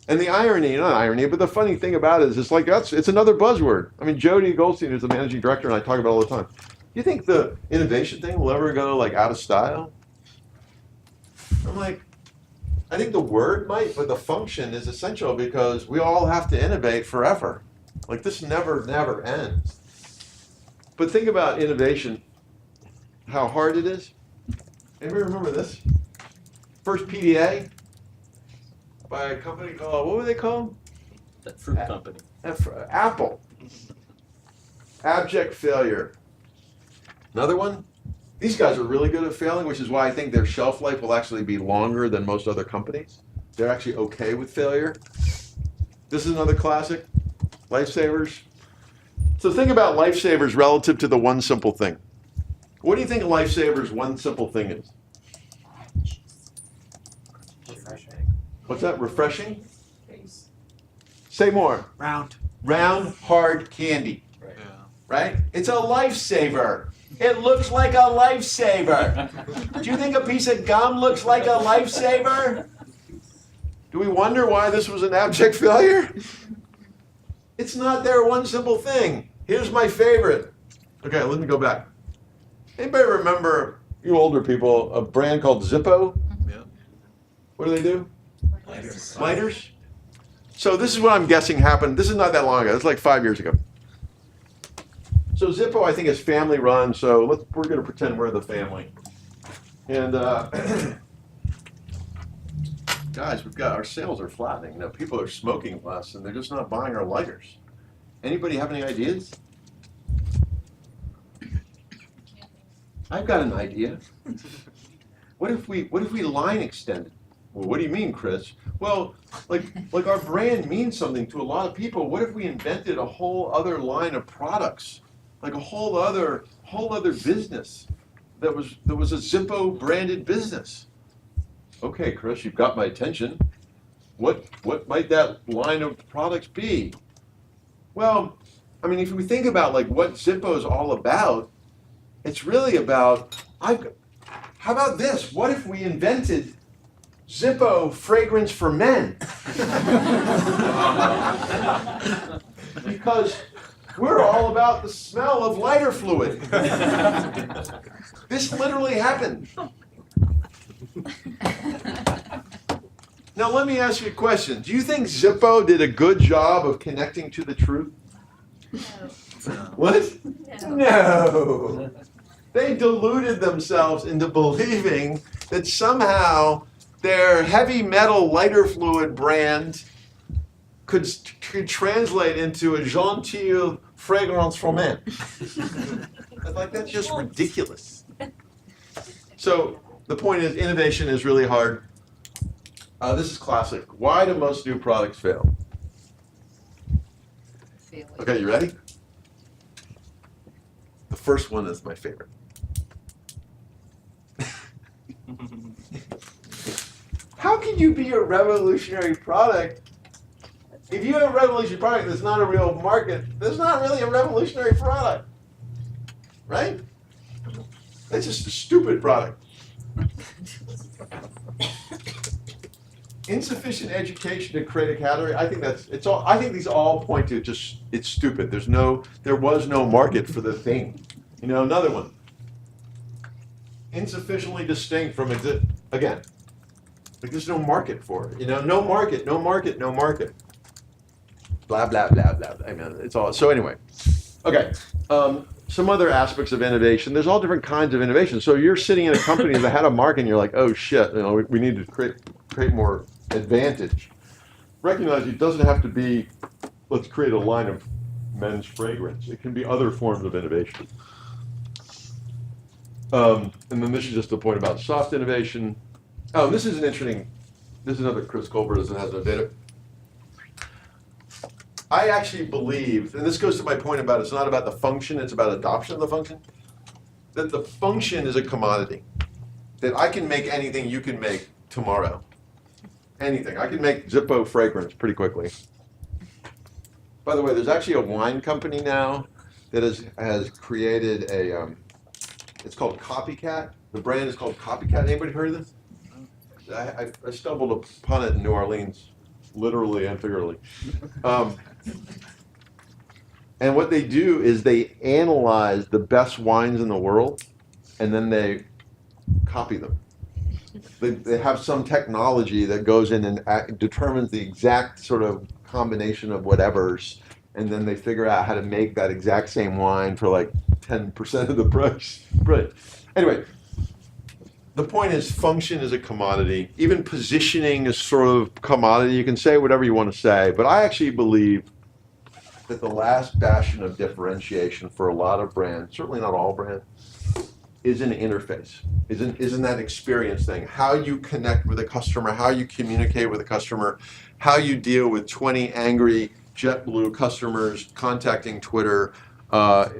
And the irony, not irony, but the funny thing about it is it's like it's another buzzword. I mean, Jody Goldstein, who's the managing director, and I talk about it all the time. You think the innovation thing will ever go like out of style? I'm like, I think the word might, but the function is essential because we all have to innovate forever. Like this never ends. But think about innovation, how hard it is. Anybody remember this? First PDA by a company called, what were they called? That fruit company. Apple. Abject failure. Another one? These guys are really good at failing, which is why I think their shelf life will actually be longer than most other companies. They're actually okay with failure. This is another classic, Lifesavers. So think about Lifesavers relative to the one simple thing. What do you think Lifesavers' one simple thing is? Refreshing. What's that? Refreshing? Say more. Round. Round, hard candy. Right. Yeah. Right? It's a lifesaver. It looks like a lifesaver. Do you think a piece of gum looks like a lifesaver? Do we wonder why this was an abject failure? It's not their one simple thing. Here's my favorite. Okay, let me go back. Anybody remember, you older people, a brand called Zippo? Yeah. What do? Lighters. Lighters? So this is what I'm guessing happened. This is not that long ago. It's like 5 years ago. So Zippo, I think, is family run. So we're going to pretend we're the family. And guys, our sales are flattening. You know, people are smoking less, and they're just not buying our lighters. Anybody have any ideas? I've got an idea. What if we line extended? Well, what do you mean, Chris? Well, like our brand means something to a lot of people. What if we invented a whole other line of products, like a whole other business that was a Zippo branded business? Okay, Chris, you've got my attention. What might that line of products be? Well, I mean, if we think about like what Zippo is all about, it's really about, how about this? What if we invented Zippo fragrance for men? Because we're all about the smell of lighter fluid. This literally happened. Now let me ask you a question. Do you think Zippo did a good job of connecting to the truth? No. What? No. No. They deluded themselves into believing that somehow their heavy metal lighter fluid brand could translate into a gentille fragrance for men. Like, that's just ridiculous. So the point is, innovation is really hard. This is classic. Why do most new products fail? Okay, you ready? The first one is my favorite. How can you be a revolutionary product if you have a revolutionary product that's not a real market? That's not really a revolutionary product, right? That's just a stupid product. Insufficient education to create a category. I think it's all. I think these all point to just it's stupid. There was no market for the thing. You know, another one. Insufficiently distinct from again. Like there's no market for it. You know, no market. Blah blah blah blah. I mean, it's all. So anyway, okay. Some other aspects of innovation. There's all different kinds of innovation. So you're sitting in a company that had a market, and you're like, oh shit. You know, we need to create more advantage. Recognize it doesn't have to be, let's create a line of men's fragrance. It can be other forms of innovation. And then this is just a point about soft innovation. Oh, this is another Chris Colberton that has no data. I actually believe, and this goes to my point about it's not about the function, it's about adoption of the function, that the function is a commodity. That I can make anything you can make tomorrow. Anything. I can make Zippo fragrance pretty quickly. By the way, there's actually a wine company now that has created it's called Copycat. The brand is called Copycat. Anybody heard of this? I stumbled upon it in New Orleans, literally and figuratively. And what they do is they analyze the best wines in the world, and then they copy them. They have some technology that goes in and determines the exact sort of combination of whatevers, and then they figure out how to make that exact same wine for like 10% of the price. Brilliant. Anyway, the point is function is a commodity. Even positioning is sort of commodity. You can say whatever you want to say, but I actually believe that the last bastion of differentiation for a lot of brands, certainly not all brands, is an interface, isn't that experience thing. How you connect with a customer, how you communicate with a customer, how you deal with 20 angry JetBlue customers contacting Twitter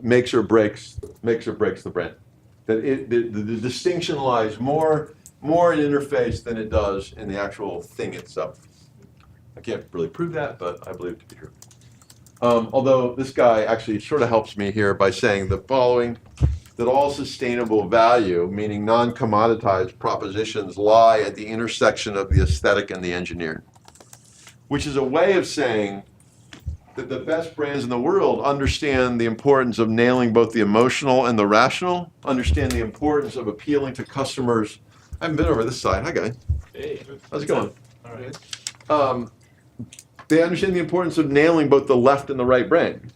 makes or breaks the brand. That the distinction lies more in interface than it does in the actual thing itself. I can't really prove that, but I believe it to be true. Although this guy actually sort of helps me here by saying the following, that all sustainable value, meaning non-commoditized propositions, lie at the intersection of the aesthetic and the engineering, which is a way of saying that the best brands in the world understand the importance of nailing both the emotional and the rational, understand the importance of appealing to customers. I haven't been over this side. Hi, guys. Hey. How's it going? All right. They understand the importance of nailing both the left and the right brain.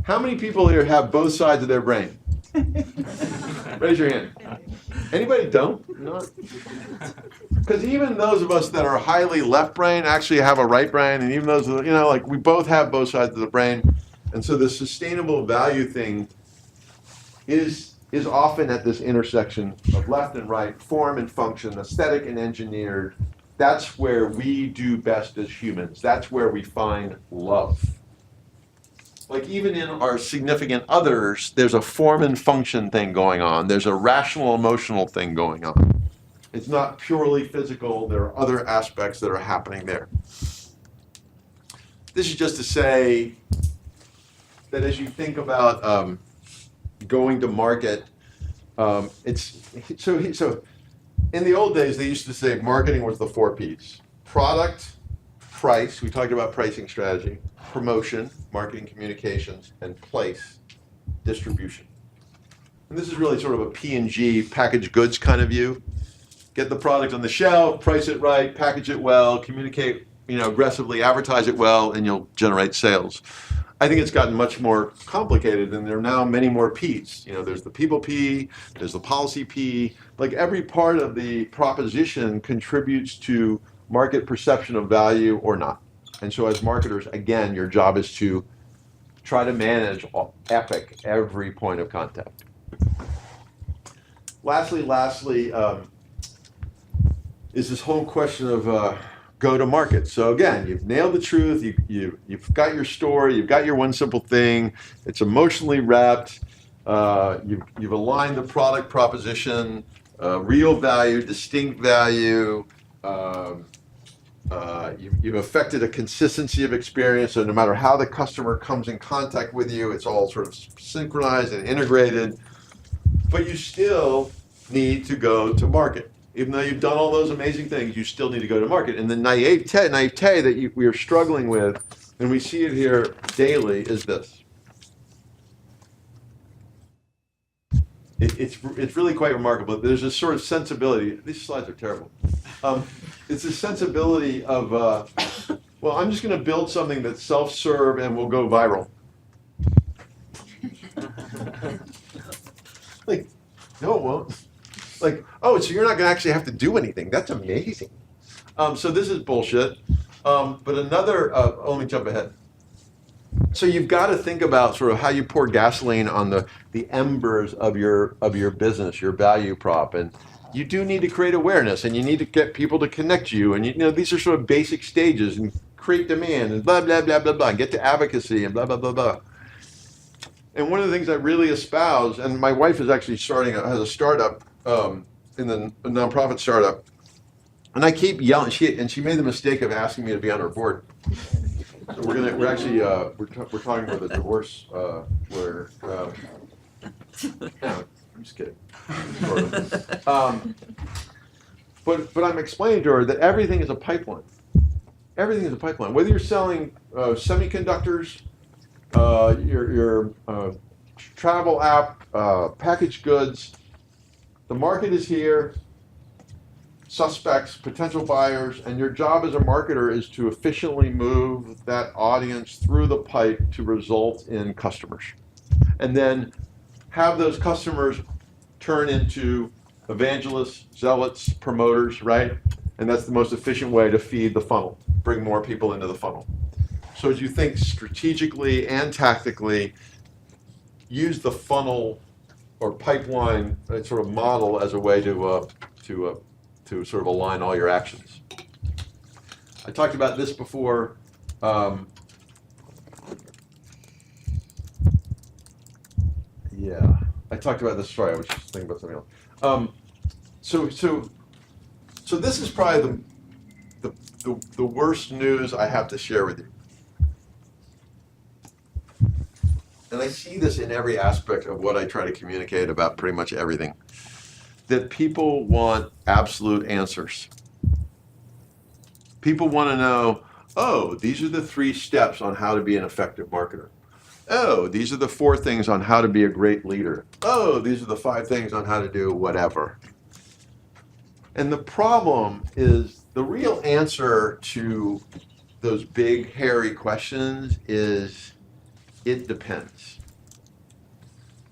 How many people here have both sides of their brain? Raise your hand. Anybody don't? Not? Because even those of us that are highly left brain actually have a right brain, and even those, like we both have both sides of the brain. And so the sustainable value thing is often at this intersection of left and right, form and function, aesthetic and engineered. That's where we do best as humans. That's where we find love. Like even in our significant others, there's a form and function thing going on. There's a rational emotional thing going on. It's not purely physical. There are other aspects that are happening there. This is just to say that as you think about going to market, so in the old days, they used to say marketing was the 4 Ps: product, price, we talked about pricing strategy, promotion, marketing communications, and place, distribution. And this is really sort of a P&G packaged goods kind of view. Get the product on the shelf, price it right, package it well, communicate, aggressively, advertise it well, and you'll generate sales. I think it's gotten much more complicated, and there are now many more P's. There's the people P, there's the policy P. Like every part of the proposition contributes to market perception of value or not. And so as marketers, again, your job is to try to manage every point of contact. Lastly, is this whole question of go to market. So again, you've nailed the truth, you've got your story, you've got your one simple thing, it's emotionally wrapped, you've aligned the product proposition, real value, distinct value, you've affected a consistency of experience, so no matter how the customer comes in contact with you, it's all sort of synchronized and integrated, but you still need to go to market. Even though you've done all those amazing things, you still need to go to market. And the naivete that we are struggling with, and we see it here daily, is this. It's really quite remarkable. There's this sort of sensibility. These slides are terrible. It's a sensibility of, well, I'm just going to build something that's self-serve and will go viral. Like, no, it won't. Like, oh, so you're not going to actually have to do anything. That's amazing. So this is bullshit. But another, let me jump ahead. So you've got to think about sort of how you pour gasoline on the embers of your business, your value prop. And you do need to create awareness, and you need to get people to connect you. And these are sort of basic stages, and create demand, and blah, blah, blah, blah, blah, and get to advocacy, and blah, blah, blah, blah. And one of the things I really espouse, and my wife is actually has a startup, in the nonprofit startup, and I keep yelling. She made the mistake of asking me to be on her board. So we're actually talking about the divorce lawyer. No, I'm just kidding. But I'm explaining to her that everything is a pipeline. Everything is a pipeline. Whether you're selling semiconductors, your travel app, packaged goods. The market is here, suspects, potential buyers, and your job as a marketer is to efficiently move that audience through the pipe to result in customers. And then have those customers turn into evangelists, zealots, promoters, right? And that's the most efficient way to feed the funnel, bring more people into the funnel. So as you think strategically and tactically, use the funnel or pipeline sort of model as a way to sort of align all your actions. I talked about this before. Yeah, I talked about this. Sorry, I was just thinking about something else. So this is probably the worst news I have to share with you. And I see this in every aspect of what I try to communicate about pretty much everything, that people want absolute answers. People want to know, oh, these are the 3 steps on how to be an effective marketer. Oh, these are the 4 things on how to be a great leader. Oh, these are the 5 things on how to do whatever. And the problem is the real answer to those big, hairy questions is it depends.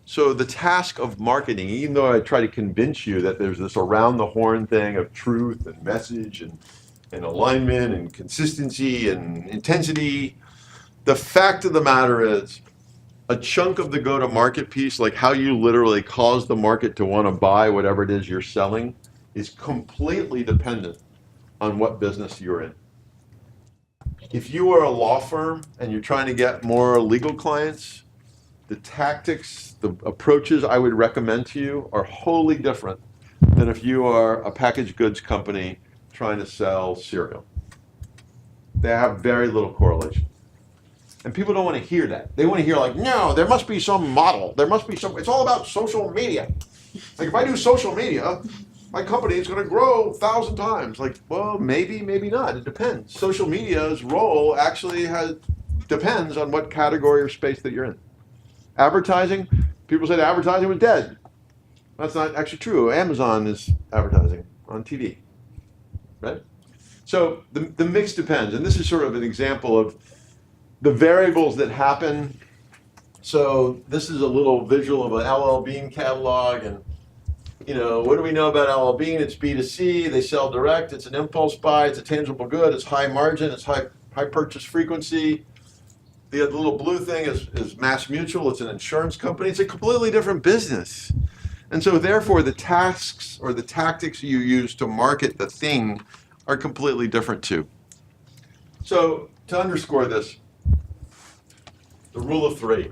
So the task of marketing, even though I try to convince you that there's this around the horn thing of truth and message and alignment and consistency and intensity, the fact of the matter is a chunk of the go-to-market piece, like how you literally cause the market to want to buy whatever it is you're selling, is completely dependent on what business you're in. If you are a law firm and you're trying to get more legal clients, the tactics, the approaches I would recommend to you are wholly different than if you are a packaged goods company trying to sell cereal. They have very little correlation. And people don't want to hear that. They want to hear like, no, there must be some model. There must be some, it's all about social media. Like if I do social media, my company is going to grow 1,000 times. Like, well, maybe, maybe not. It depends. Social media's role actually depends on what category or space that you're in. Advertising, people said advertising was dead. That's not actually true. Amazon is advertising on TV, right? So the mix depends, and this is sort of an example of the variables that happen. So this is a little visual of an LL Bean catalog, and what do we know about LL Bean? It's B2C, they sell direct, it's an impulse buy, it's a tangible good, it's high margin, it's high purchase frequency. The little blue thing is Mass Mutual, it's an insurance company, it's a completely different business. And so therefore the tasks or the tactics you use to market the thing are completely different too. So to underscore this, the rule of three.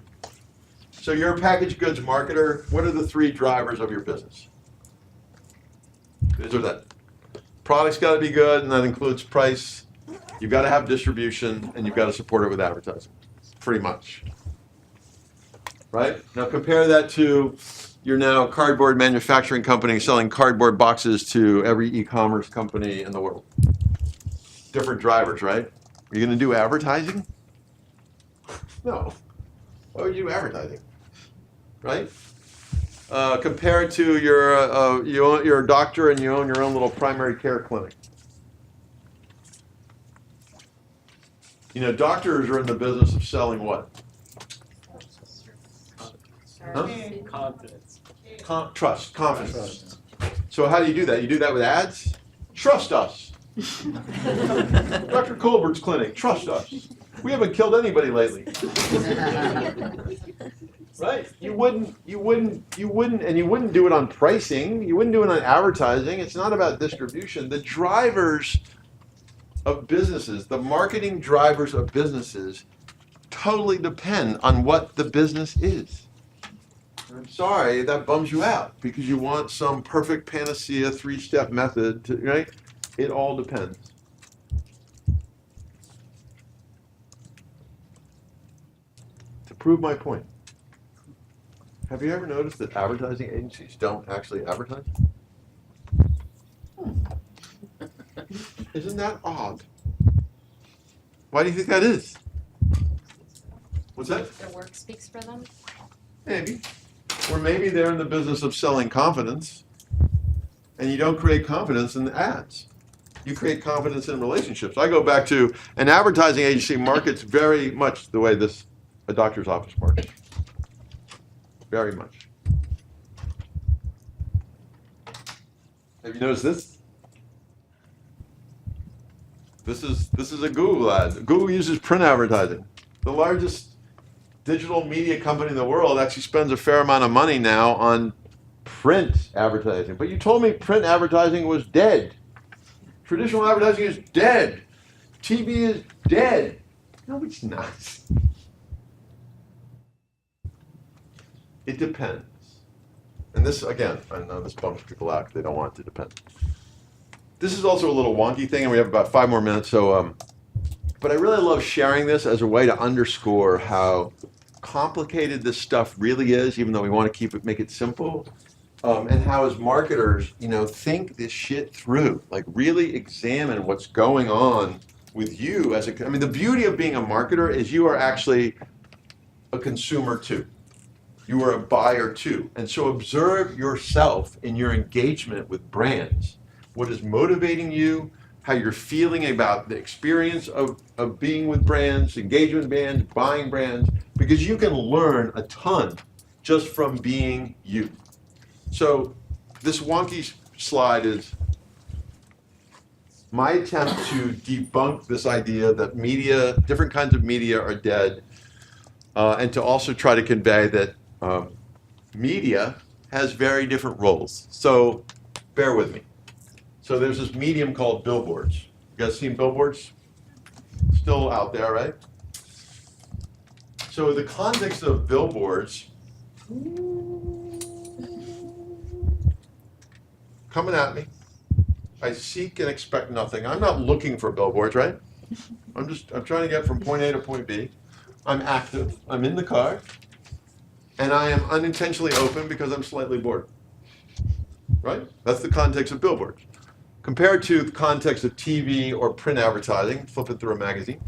So you're a packaged goods marketer, what are the three drivers of your business? These are that. Product's got to be good, and that includes price. You've got to have distribution, and you've got to support it with advertising. Pretty much. Right? Now compare that to you're now a cardboard manufacturing company selling cardboard boxes to every e-commerce company in the world. Different drivers, right? Are you going to do advertising? No. Why would you do advertising? Right? Compared to you're a doctor and you own your own little primary care clinic. Doctors are in the business of selling what? Huh? Confidence. Trust, confidence. So how do you do that? You do that with ads? Trust us. Dr. Colbert's clinic, trust us. We haven't killed anybody lately. Right? You wouldn't do it on pricing. You wouldn't do it on advertising. It's not about distribution. The drivers of businesses, the marketing drivers of businesses, totally depend on what the business is. I'm sorry, that bums you out because you want some perfect panacea 3-step method, right? It all depends. To prove my point, have you ever noticed that advertising agencies don't actually advertise? Isn't that odd? Why do you think that is? What's that? Their work speaks for them. Maybe. Or maybe they're in the business of selling confidence, and you don't create confidence in the ads. You create confidence in relationships. I go back to an advertising agency markets very much the way a doctor's office markets. Very much. Have you noticed this? This is a Google ad. Google uses print advertising. The largest digital media company in the world actually spends a fair amount of money now on print advertising. But you told me print advertising was dead. Traditional advertising is dead. TV is dead. No, it's not. It depends. And this, again, I know this bums people out because they don't want it to depend. This is also a little wonky thing, and we have about 5 more minutes. So, but I really love sharing this as a way to underscore how complicated this stuff really is, even though we want to make it simple. And how as marketers, think this shit through. Like really examine what's going on with you the beauty of being a marketer is you are actually a consumer too. You are a buyer too. And so observe yourself in your engagement with brands. What is motivating you, how you're feeling about the experience of being with brands, engagement with brands, buying brands, because you can learn a ton just from being you. So this wonky slide is my attempt to debunk this idea that different kinds of media are dead, and to also try to convey that media has very different roles. So bear with me. So there's this medium called billboards. You guys seen billboards? Still out there, right? So the context of billboards, coming at me. I seek and expect nothing. I'm not looking for billboards, right? I'm trying to get from point A to point B. I'm active. I'm in the car. And I am unintentionally open because I'm slightly bored. right? That's the context of billboards. Compared to the context of TV or print advertising, flipping through a magazine.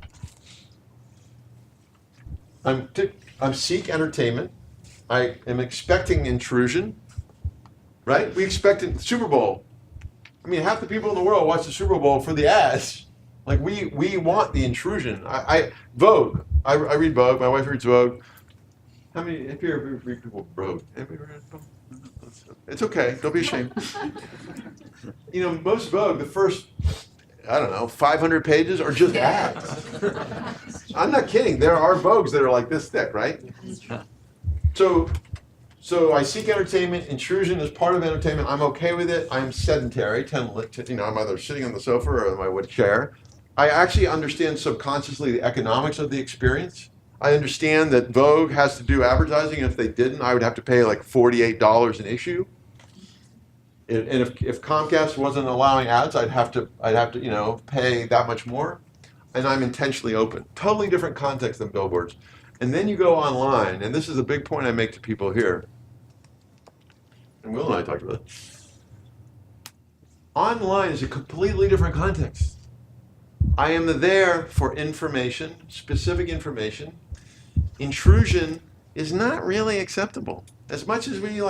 I'm seek entertainment. I am expecting intrusion, right? We expected Super Bowl. I mean, half the people in the world watch the Super Bowl for the ads. Like we want the intrusion. Vogue. I read Vogue. My wife reads Vogue. How many? If you ever read people Vogue, anybody read Vogue? It's okay. Don't be ashamed. You know, most Vogue, the first, I don't know, 500 pages are just ads. I'm not kidding. There are Vogues that are like this thick, right? So I seek entertainment. Intrusion is part of entertainment. I'm okay with it. I'm sedentary. I'm either sitting on the sofa or in my wood chair. I actually understand subconsciously the economics of the experience. I understand that Vogue has to do advertising. If they didn't, I would have to pay like $48 an issue. And if Comcast wasn't allowing ads, I'd have to pay that much more. And I'm intentionally open. Totally different context than billboards. And then you go online, and this is a big point I make to people here. And Will and I talked about it. Online is a completely different context. I am there for information, specific information. Intrusion is not really acceptable. As much as we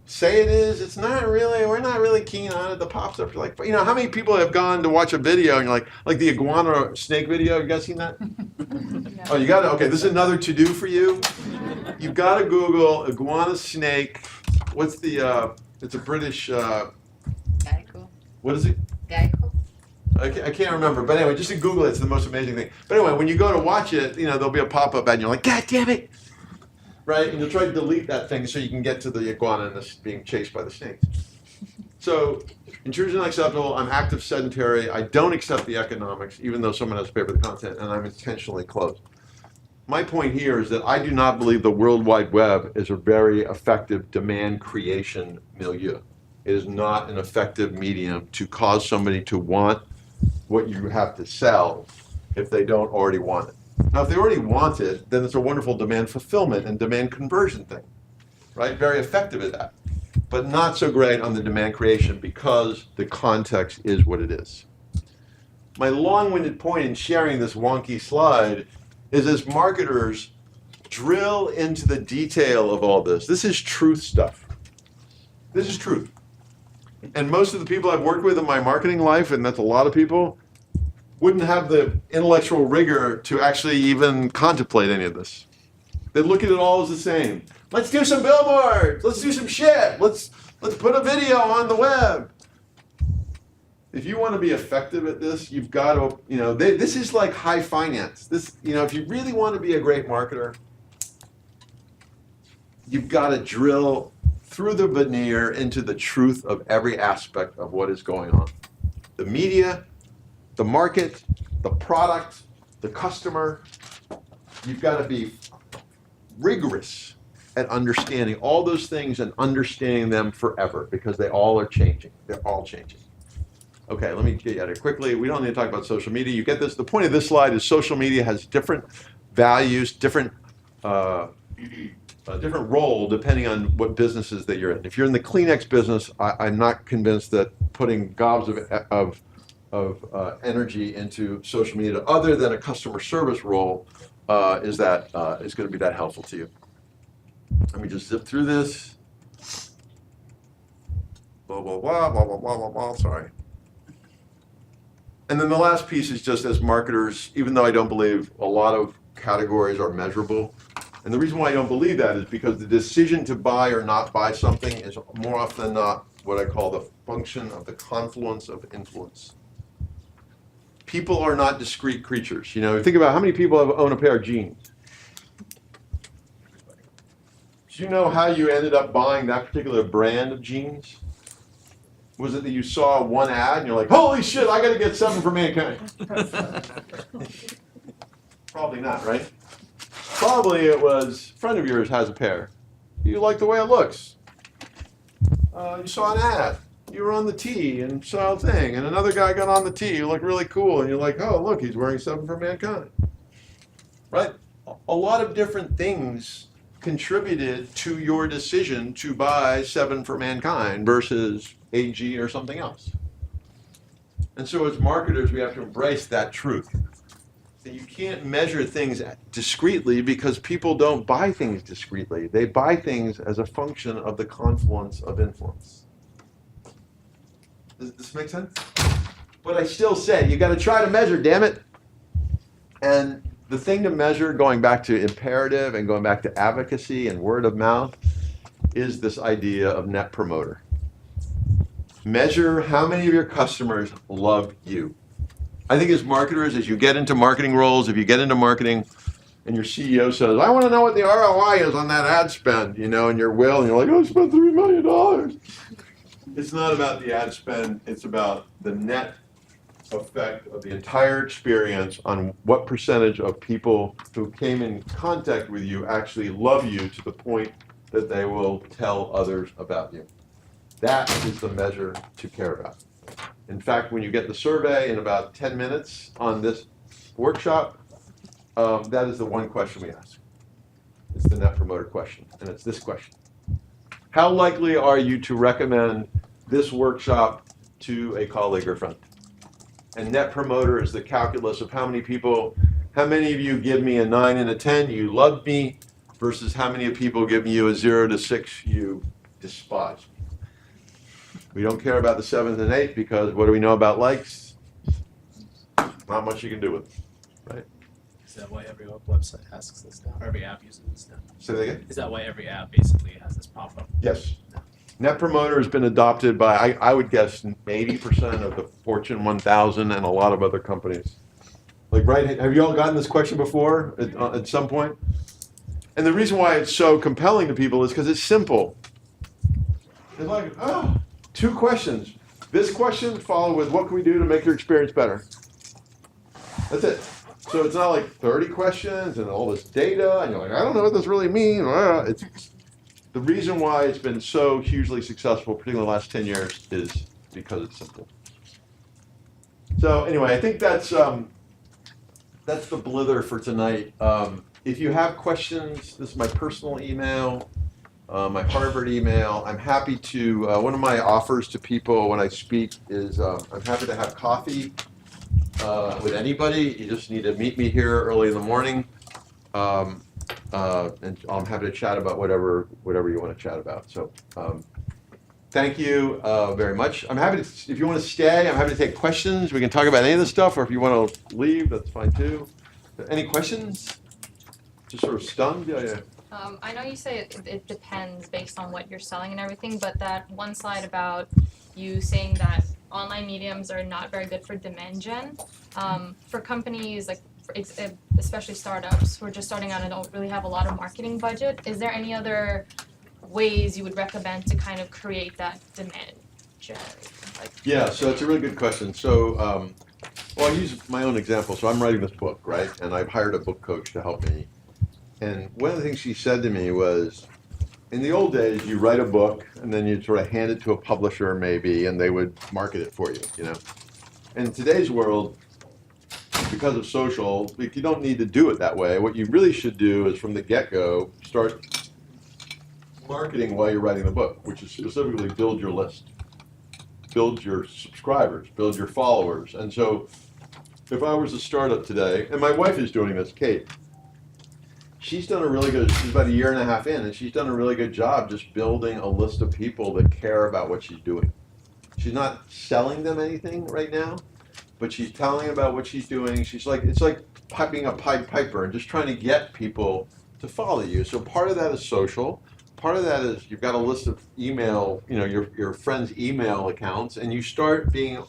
say it is, it's not really, we're not really keen on it. The pops up like, how many people have gone to watch a video and you're like the iguana snake video, you guys seen that? Oh, you got it? Okay, this is another to-do for you. You've got to Google iguana snake. What's the, it's a British, Geico. what is it? Geico. I can't remember, but anyway, just to Google it, it's the most amazing thing. But anyway, when you go to watch it, there'll be a pop-up ad and you're like, God damn it! Right? And you'll try to delete that thing so you can get to the iguana and this being chased by the snakes. So, intrusion unacceptable, I'm active sedentary, I don't accept the economics, even though someone has to pay for the content, and I'm intentionally closed. My point here is that I do not believe the World Wide Web is a very effective demand creation milieu. It is not an effective medium to cause somebody to want what you have to sell if they don't already want it. Now, if they already want it, then it's a wonderful demand fulfillment and demand conversion thing, right? Very effective at that, but not so great on the demand creation because the context is what it is. My long-winded point in sharing this wonky slide is as marketers drill into the detail of all this. This is truth stuff. This is truth. And most of the people I've worked with in my marketing life, and that's a lot of people, wouldn't have the intellectual rigor to actually even contemplate any of this. They look at it all as the same. Let's do some billboards. Let's do some shit. Let's put a video on the web. If you want to be effective at this, you've got to, this is like high finance. This, if you really want to be a great marketer, you've got to drill through the veneer into the truth of every aspect of what is going on. The media, the market, the product, the customer. You've got to be rigorous at understanding all those things and understanding them forever because they all are changing. They're all changing. Okay, let me get at it quickly. We don't need to talk about social media. You get this. The point of this slide is social media has different values, different role depending on what businesses that you're in. If you're in the Kleenex business, I'm not convinced that putting gobs of energy into social media other than a customer service role is going to be that helpful to you. Let me just zip through this. Blah, blah, blah, blah, blah, blah, blah, blah, sorry. And then the last piece is just as marketers, even though I don't believe a lot of categories are measurable, and the reason why I don't believe that is because the decision to buy or not buy something is more often than not what I call the function of the confluence of influence. People are not discrete creatures. Think about how many people own a pair of jeans. Do you know how you ended up buying that particular brand of jeans? Was it that you saw one ad and you're like, holy shit, I got to get 7 for mankind? Probably not, right? Probably it was a friend of yours has a pair. You like the way it looks. You saw an ad. You were on the tee and saw a thing, and another guy got on the tee. You look really cool, and you're like, oh, look, he's wearing 7 for mankind. Right? A lot of different things contributed to your decision to buy 7 for Mankind versus AG or something else. And so as marketers, we have to embrace that truth. That you can't measure things discretely because people don't buy things discretely. They buy things as a function of the confluence of influence. Does this make sense? But I still say, you got to try to measure, damn it. And the thing to measure, going back to imperative and going back to advocacy and word of mouth, is this idea of net promoter. Measure how many of your customers love you. I think as marketers, as you get into marketing roles, if you get into marketing and your CEO says, I want to know what the ROI is on that ad spend, you know, and you're Will, and you're like, oh, I spent $3 million. It's not about the ad spend, it's about the net effect of the entire experience on what percentage of people who came in contact with you actually love you to the point that they will tell others about you. That is the measure to care about. In fact, when you get the survey in about 10 minutes on this workshop, that is the one question we ask. It's the net promoter question, and it's this question. How likely are you to recommend this workshop to a colleague or friend? And net promoter is the calculus of how many of you give me a 9 and a 10, you love me, versus how many of people give you a 0 to 6, you despise me. We don't care about the 7th and 8th because what do we know about likes? Not much you can do with it, right? Is that why every website asks this now? Or every app uses this now? Say that again? Is that why every app basically has this pop-up? Yes. Net promoter has been adopted by, I would guess, 80% of the Fortune 1000 and a lot of other companies. Like, right, have you all gotten this question before at some point? And the reason why it's so compelling to people is because it's simple. It's like, 2 questions. This question followed with what can we do to make your experience better? That's it. So it's not like 30 questions and all this data, and you're like, I don't know what this really means. It's the reason why it's been so hugely successful, particularly in the last 10 years, is because it's simple. So anyway, I think that's the blither for tonight. If you have questions, this is my personal email, my Harvard email. I'm happy to, one of my offers to people when I speak is I'm happy to have coffee with anybody. You just need to meet me here early in the morning. And I'm happy to chat about whatever you want to chat about. So thank you very much. I'm happy to, if you want to stay, I'm happy to take questions. We can talk about any of this stuff, or if you want to leave, that's fine too. Any questions? Just sort of stunned? Yeah. I know you say it depends based on what you're selling and everything, but that one slide about you saying that online mediums are not very good for demand gen. For companies like, especially startups who are just starting out and don't really have a lot of marketing budget, is there any other ways you would recommend to kind of create that demand gen? Yeah, so it's a really good question. So, well, I'll use my own example. So I'm writing this book, right? And I've hired a book coach to help me. And one of the things she said to me was, in the old days, you write a book and then you'd sort of hand it to a publisher maybe, and they would market it for you, you know? In today's world, because of social, you don't need to do it that way. What you really should do is from the get-go, start marketing while you're writing the book, which is specifically build your list, build your subscribers, build your followers. And so if I was a startup today, and my wife is doing this, Kate, she's done a really good, she's about 1.5 years in, and she's done a really good job just building a list of people that care about what she's doing. She's not selling them anything right now, but she's telling about what she's doing. She's like, it's like being a Pied Piper and just trying to get people to follow you. So part of that is social. Part of that is you've got a list of email, you know, your friends' email accounts, and you start being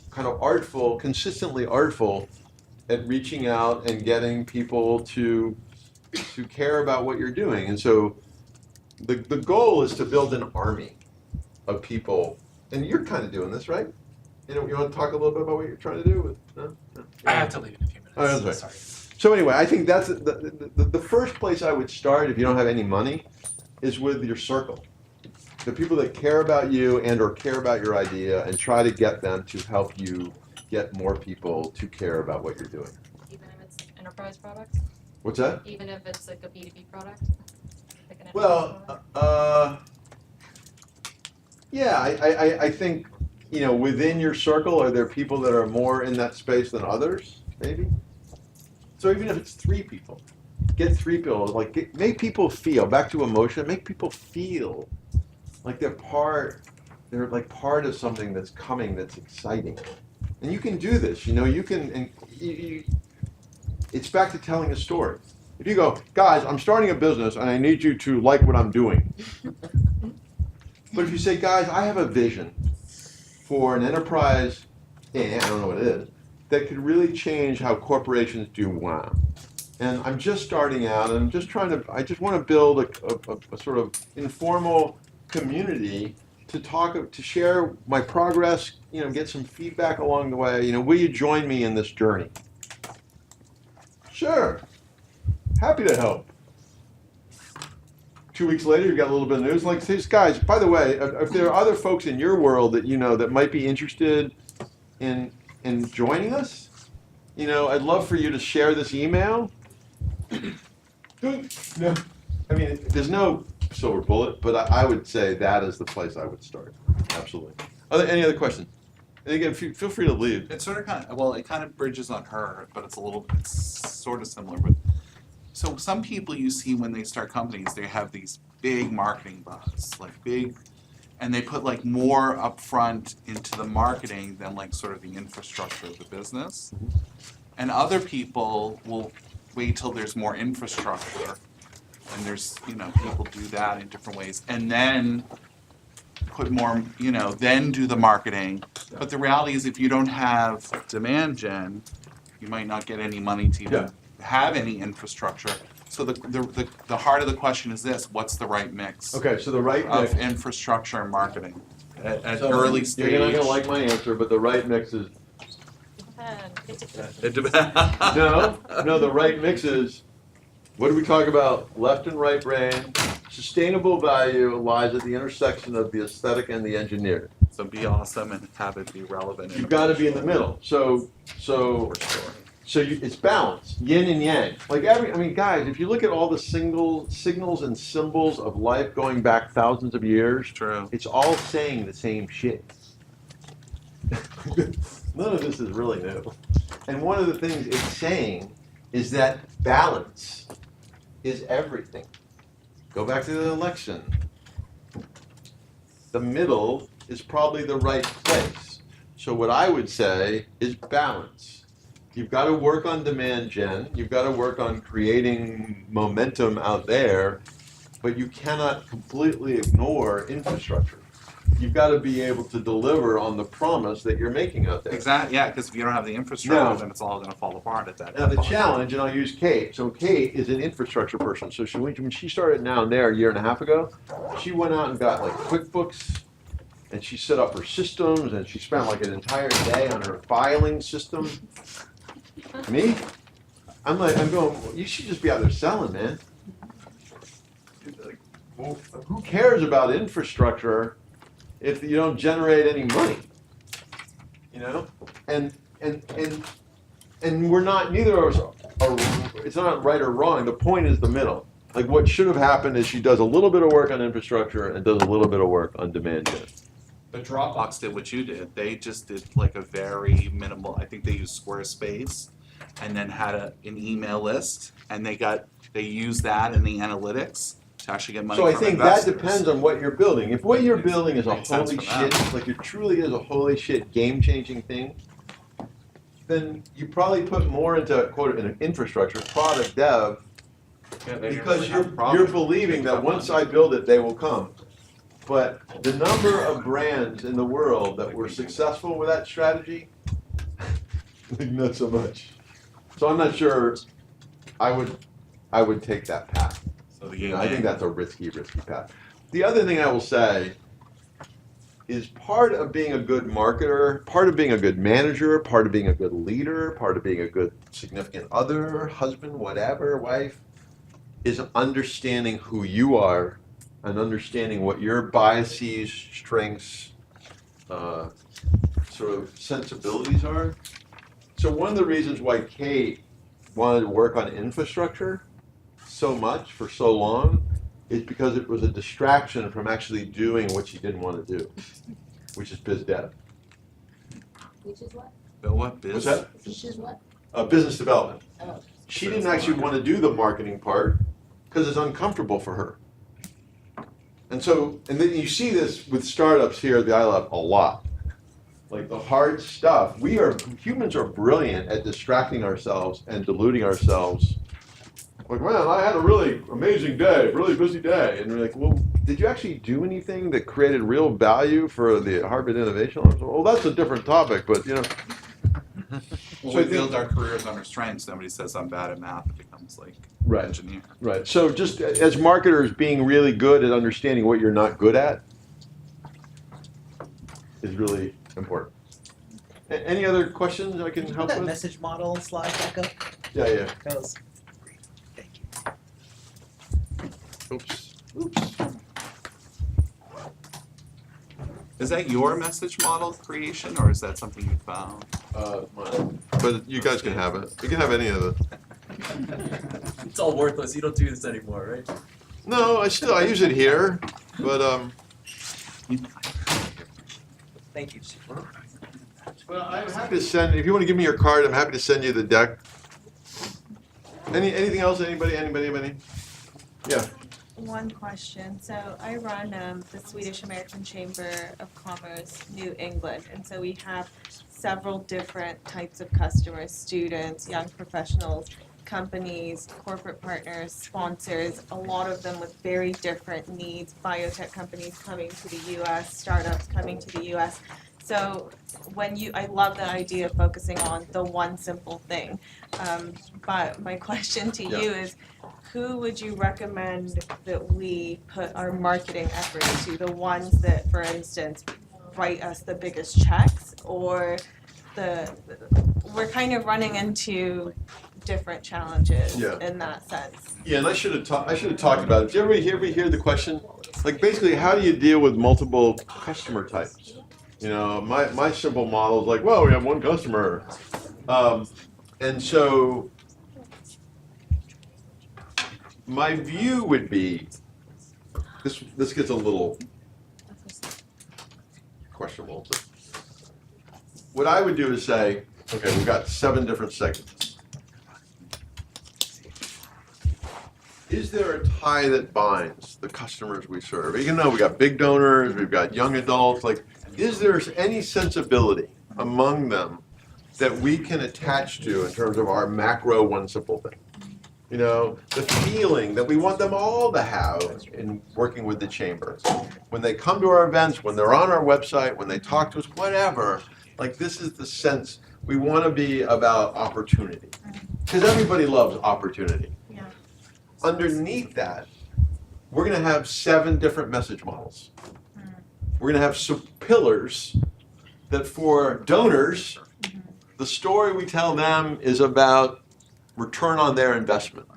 kind of artful, consistently artful at reaching out and getting people to care about what you're doing. And so the goal is to build an army of people, and you're kind of doing this, right? You know, you want to talk a little bit about what you're trying to do? No? I have to leave in a few minutes. Oh, that's right. Sorry. So anyway, I think that's the first place I would start if you don't have any money is with your circle. The people that care about you and or care about your idea, and try to get them to help you get more people to care about what you're doing. Even if it's enterprise products? What's that? Even if it's like a B2B product? Well, yeah, I think, you know, within your circle, are there people that are more in that space than others, maybe? So even if it's 3 people, get 3 people, like, make people feel, back to emotion, make people feel like they're like part of something that's coming that's exciting. And you can do this, you know, you can, and it's back to telling a story. If you go, guys, I'm starting a business and I need you to like what I'm doing. But if you say, guys, I have a vision for an enterprise, I don't know what it is, that could really change how corporations do wow. And I'm just starting out and I just want to build a sort of informal community to share my progress, you know, get some feedback along the way. You know, will you join me in this journey? Sure. Happy to help. 2 weeks later, you've got a little bit of news. Like, these guys, by the way, if there are other folks in your world that you know that might be interested in joining us, you know, I'd love for you to share this email. No, I mean, there's no silver bullet, but I would say that is the place I would start. Absolutely. Any other questions? And again, feel free to leave. It's sort of well, it kind of bridges on her, but it's sort of similar. But so some people you see when they start companies, they have these big marketing budgets, like big, and they put like more upfront into the marketing than like sort of the infrastructure of the business. And other people will wait till there's more infrastructure, and there's, you know, people do that in different ways, and then put more, you know, then do the marketing. But the reality is, if you don't have demand gen, you might not get any money to even have any infrastructure. So the heart of the question is this: what's the right mix Okay, so the right of mix. infrastructure and marketing at So early stage? You're not gonna like my answer, but the right mix is It depends. no. The right mix is, what do we talk about? Left and right brain. Sustainable value lies at the intersection of the aesthetic and the engineered. So be awesome and have it be relevant. You've got to be in the middle. So For sure. it's balance, yin and yang. Like guys, if you look at all the signals and symbols of life going back thousands of years, True. it's all saying the same shit. None of this is really new. And one of the things it's saying is that balance is everything. Go back to the election. The middle is probably the right place. So what I would say is balance. You've got to work on demand gen. You've got to work on creating momentum out there, but you cannot completely ignore infrastructure. You've got to be able to deliver on the promise that you're making out there. Exactly. Yeah, because if you don't have the infrastructure, No. then it's all going to fall apart at that. Now the challenge, and I'll use Kate. So Kate is an infrastructure person. So when she started Now and There a year and a half ago, she went out and got like QuickBooks, and she set up her systems, and she spent like an entire day on her filing system. Me? I'm going, well, you should just be out there selling, man. Like, well, who cares about infrastructure if you don't generate any money? You know? And we're not, neither of us are, it's not right or wrong. The point is the middle. Like, what should have happened is she does a little bit of work on infrastructure and does a little bit of work on demand gen. The Dropbox did what you did. They just did like a very minimal, I think they used Squarespace and then had an email list, and they used that in the analytics to actually get money So I from think investors. that depends on what you're building. If what you're building is a Makes sense holy for them. shit, like it truly is a holy shit game-changing thing, then you probably put more into quote an infrastructure, product dev, because you're believing that once I build it, they will come. But the number of brands in the world that were successful with that strategy, like not so much. So I'm not sure I would take that path. So the You know, I think that's a risky path. The other thing I will say is part of being a good marketer, part of being a good manager, part of being a good leader, part of being a good significant other, husband, whatever, wife, is understanding who you are and understanding what your biases, strengths, sort of sensibilities are. So one of the reasons why Kate wanted to work on infrastructure so much for so long is because it was a distraction from actually doing what she didn't want to do, which is biz dev. Which is what? But what biz? What's that? Which is what? Business development. Oh. She didn't actually want to do the marketing part because it's uncomfortable for her. And so, and then you see this with startups here at the iLab a lot. Like the hard stuff, humans are brilliant at distracting ourselves and deluding ourselves. Like, man, I had a really amazing day, really busy day. And we're like, well, did you actually do anything that created real value for the Harvard Innovation Lab? Well, that's a different topic, but you know. Well, So I we think- build our careers on our strengths. Somebody says I'm bad at math, it becomes like Right. engineer. Right. So just as marketers, being really good at understanding what you're not good at is really important. Any other questions I can Can you put help that with? message model slide back up? Yeah. That was great. Thank you. Oops. Is that your message model creation, or is that something you found? But you guys can have it. You can have any of it. It's all worthless. You don't do this anymore, right? No, I use it here, but Thank you. well, I'm happy to send. If you want to give me your card, I'm happy to send you the deck. Anything else? Anybody? Yeah. One question. So I run the Swedish American Chamber of Commerce, New England, and so we have several different types of customers: students, young professionals, companies, corporate partners, sponsors. A lot of them with very different needs. Biotech companies coming to the U.S., startups coming to the U.S. So I love the idea of focusing on the one simple thing. But my question to you is, who would you recommend that we put our marketing effort into? The ones that, for instance, write us the biggest checks, or we're kind of running into different challenges Yeah. in that sense. Yeah, and I should have talked about it. Did you ever hear the question? Like basically, how do you deal with multiple customer types? You know, my simple model is like, well, we have one customer, and so my view would be this gets a little questionable. But what I would do is say, okay, we've got 7 different segments. Is there a tie that binds the customers we serve? Even though we got big donors, we've got young adults, like, is there any sensibility among them that we can attach to in terms of our macro one simple thing? You know, the feeling that we want them all to have in working with the chamber. When they come to our events, when they're on our website, when they talk to us, whatever, like this is the sense we want to be about opportunity. Because everybody loves opportunity. Yeah. Underneath that, we're going to have 7 different message models. We're going to have some pillars that for donors, the story we tell them is about return on their investment.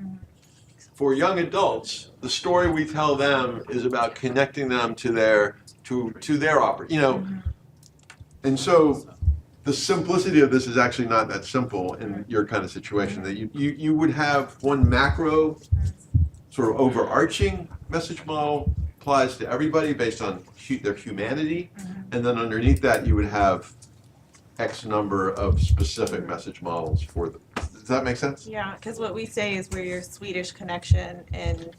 For young adults, the story we tell them is about connecting them to their opportunity. You know, and so the simplicity of this is actually not that simple in your kind of situation. That you would have one macro, sort of overarching message model applies to everybody based on their humanity, and then underneath that you would have X number of specific message models for them. Does that make sense? Yeah, because what we say is we're your Swedish connection in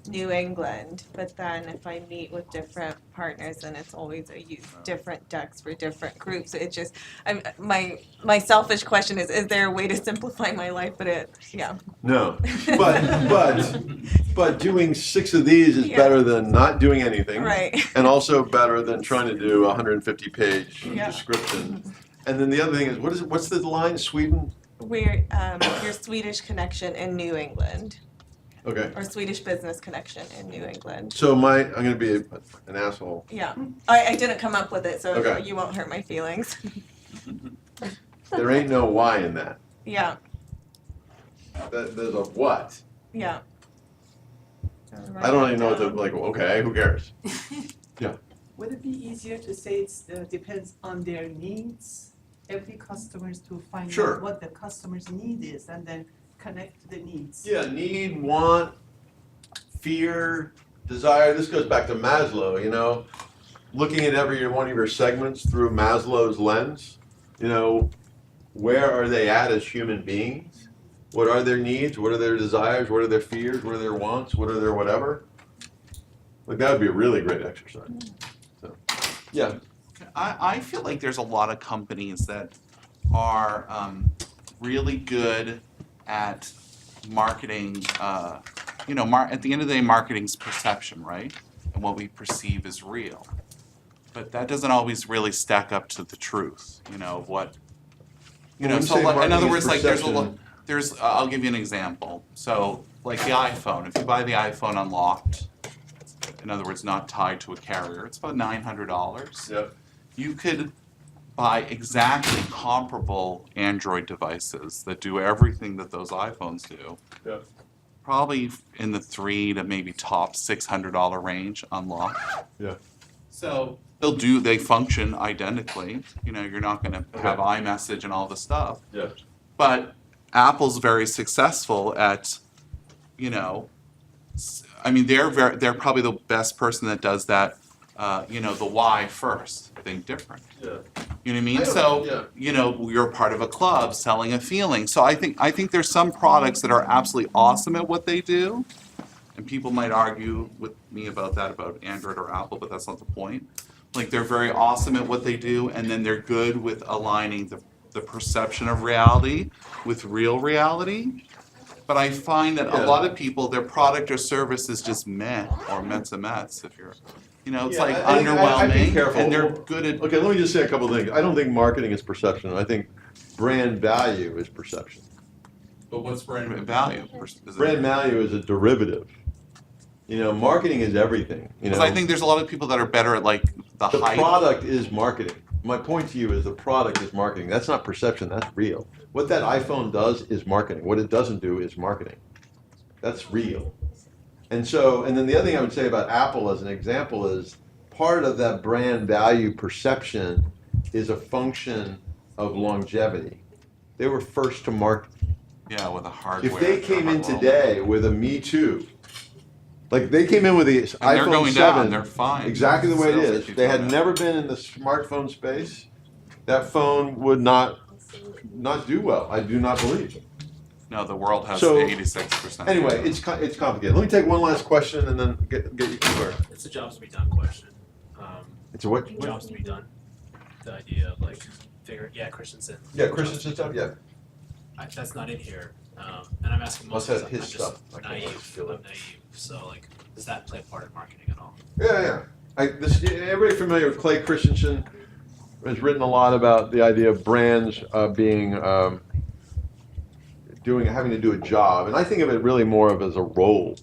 New England, but then if I meet with different partners, then it's always I use different decks for different groups. It just, my selfish question is there a way to simplify my life? But No, but doing 6 of these is Yeah. better than not doing anything, right. and also better than trying to do a 150-page Yeah. description. And then the other thing is, what's the line? Sweden? We're your Swedish connection in New England, Okay. or Swedish business connection in New England. So I'm going to be an asshole. Yeah, I didn't come up with it, so Okay. you won't hurt my feelings. There ain't no Y in that. Yeah, There's a what? yeah. I don't even know what to, like, okay, who cares? Would it be easier to say it depends on their needs? Every customers to find Sure. out what the customer's need is and then connect to the needs. Yeah, need, want, fear, desire, this goes back to Maslow, you know, looking at every one of your segments through Maslow's lens, you know, where are they at as human beings? What are their needs? What are their desires? What are their fears? What are their wants? What are their whatever? Like, that would be a really great exercise. So, yeah. I feel like there's a lot of companies that are really good at marketing. At the end of the day, marketing's perception, right? And what we perceive as real. But that doesn't always really stack up to the truth, of what. When you So say like, in marketing other is words, like perception- I'll give you an example. So like the iPhone, if you buy the iPhone unlocked, in other words, not tied to a carrier, it's about $900. Yep. You could buy exactly comparable Android devices that do everything that those iPhones do. Yep. Probably in the $300 to maybe top $600 range unlocked. Yeah. So they function identically. You're not going to have iMessage and all the stuff. Yeah. But Apple's very successful at, they're probably the best person that does that. The why first, think different. Yeah. You know what I mean? I don't- yeah. You're part of a club selling a feeling. So I think there's some products that are absolutely awesome at what they do. And people might argue with me about that, about Android or Apple, but that's not the point. Like, they're very awesome at what they do, and then they're good with aligning the perception of reality with real reality. But I find that a lot of people, their product or service is just meh, or mets, if you're, it's Yeah, like I think I'd be underwhelming, careful. and they're good at. Okay, let me just say a couple of things. I don't think marketing is perception. I think brand value is perception. But what's brand value? Brand value is a derivative. Marketing is everything. Because I think there's a lot of people that are better at like the the hype. product is marketing. My point to you is the product is marketing. That's not perception, that's real. What that iPhone does is marketing. What it doesn't do is marketing. That's real. And then the other thing I would say about Apple as an example is part of that brand value perception is a function of longevity. They were first to market. Yeah, with a hardware. If they came in today with a Me Too, like they came in with the And they're iPhone going 7, down, they're fine. exactly the way it Sales is. issues They on had that. never been in the smartphone space. That phone would not do well. I do not believe. No, the world has So, 86%. Anyway, it's complicated. Let me take one last question and then get you somewhere. It's a jobs to be done question. It's a what? Jobs to be done. The idea of like Christensen. Yeah, Christensen stuff. Yeah. That's not in here. And I'm asking Must mostly have because his I'm just stuff. I can't naive. feel it. I'm naive. So like, does that play a part in marketing at all? Yeah. Everybody familiar with Clay Christensen has written a lot about the idea of brands being having to do a job, and I think of it really more of as a role.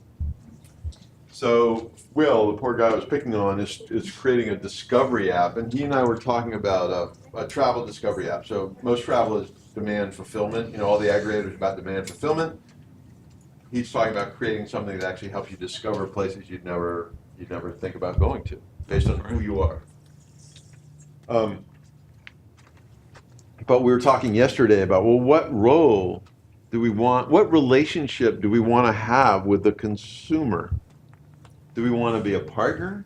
So Will, the poor guy I was picking on, is creating a discovery app, and he and I were talking about a travel discovery app. So most travel is demand fulfillment. All the aggregators about demand fulfillment. He's talking about creating something that actually helps you discover places you'd never think about going to, based on who you are. But we were talking yesterday about, well, what role do we want, what relationship do we want to have with the consumer? Do we want to be a partner?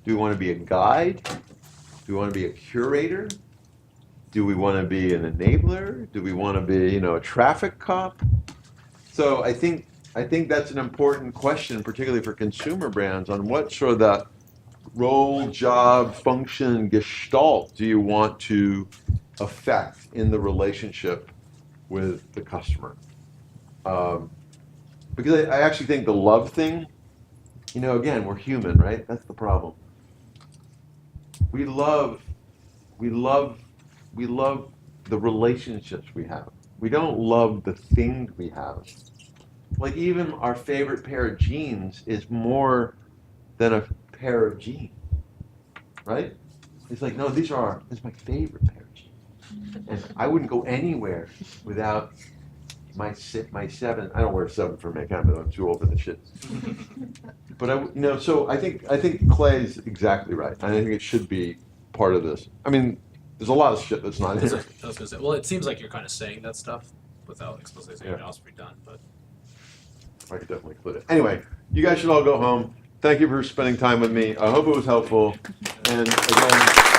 Do we want to be a guide? Do we want to be a curator? Do we want to be an enabler? Do we want to be, a traffic cop? So I think that's an important question, particularly for consumer brands, on what sort of that role, job, function, gestalt do you want to affect in the relationship with the customer? Because I actually think the love thing, again, we're human, right? That's the problem. We love the relationships we have. We don't love the things we have. Like even our favorite pair of jeans is more than a pair of jeans, right? It's like, no, this is my favorite pair of jeans. And I wouldn't go anywhere without my 7. I don't wear 7 for makeup, but I'm too old for the shit. But so I think Clay's exactly right. I think it should be part of this. I mean, there's a lot of shit that's not in here. I was gonna say, well, it seems like you're kind of saying that stuff without explicitly saying Yeah. jobs to be done, but. I could definitely include it. Anyway, you guys should all go home, thank you for spending time with me. I hope it was helpful. And again,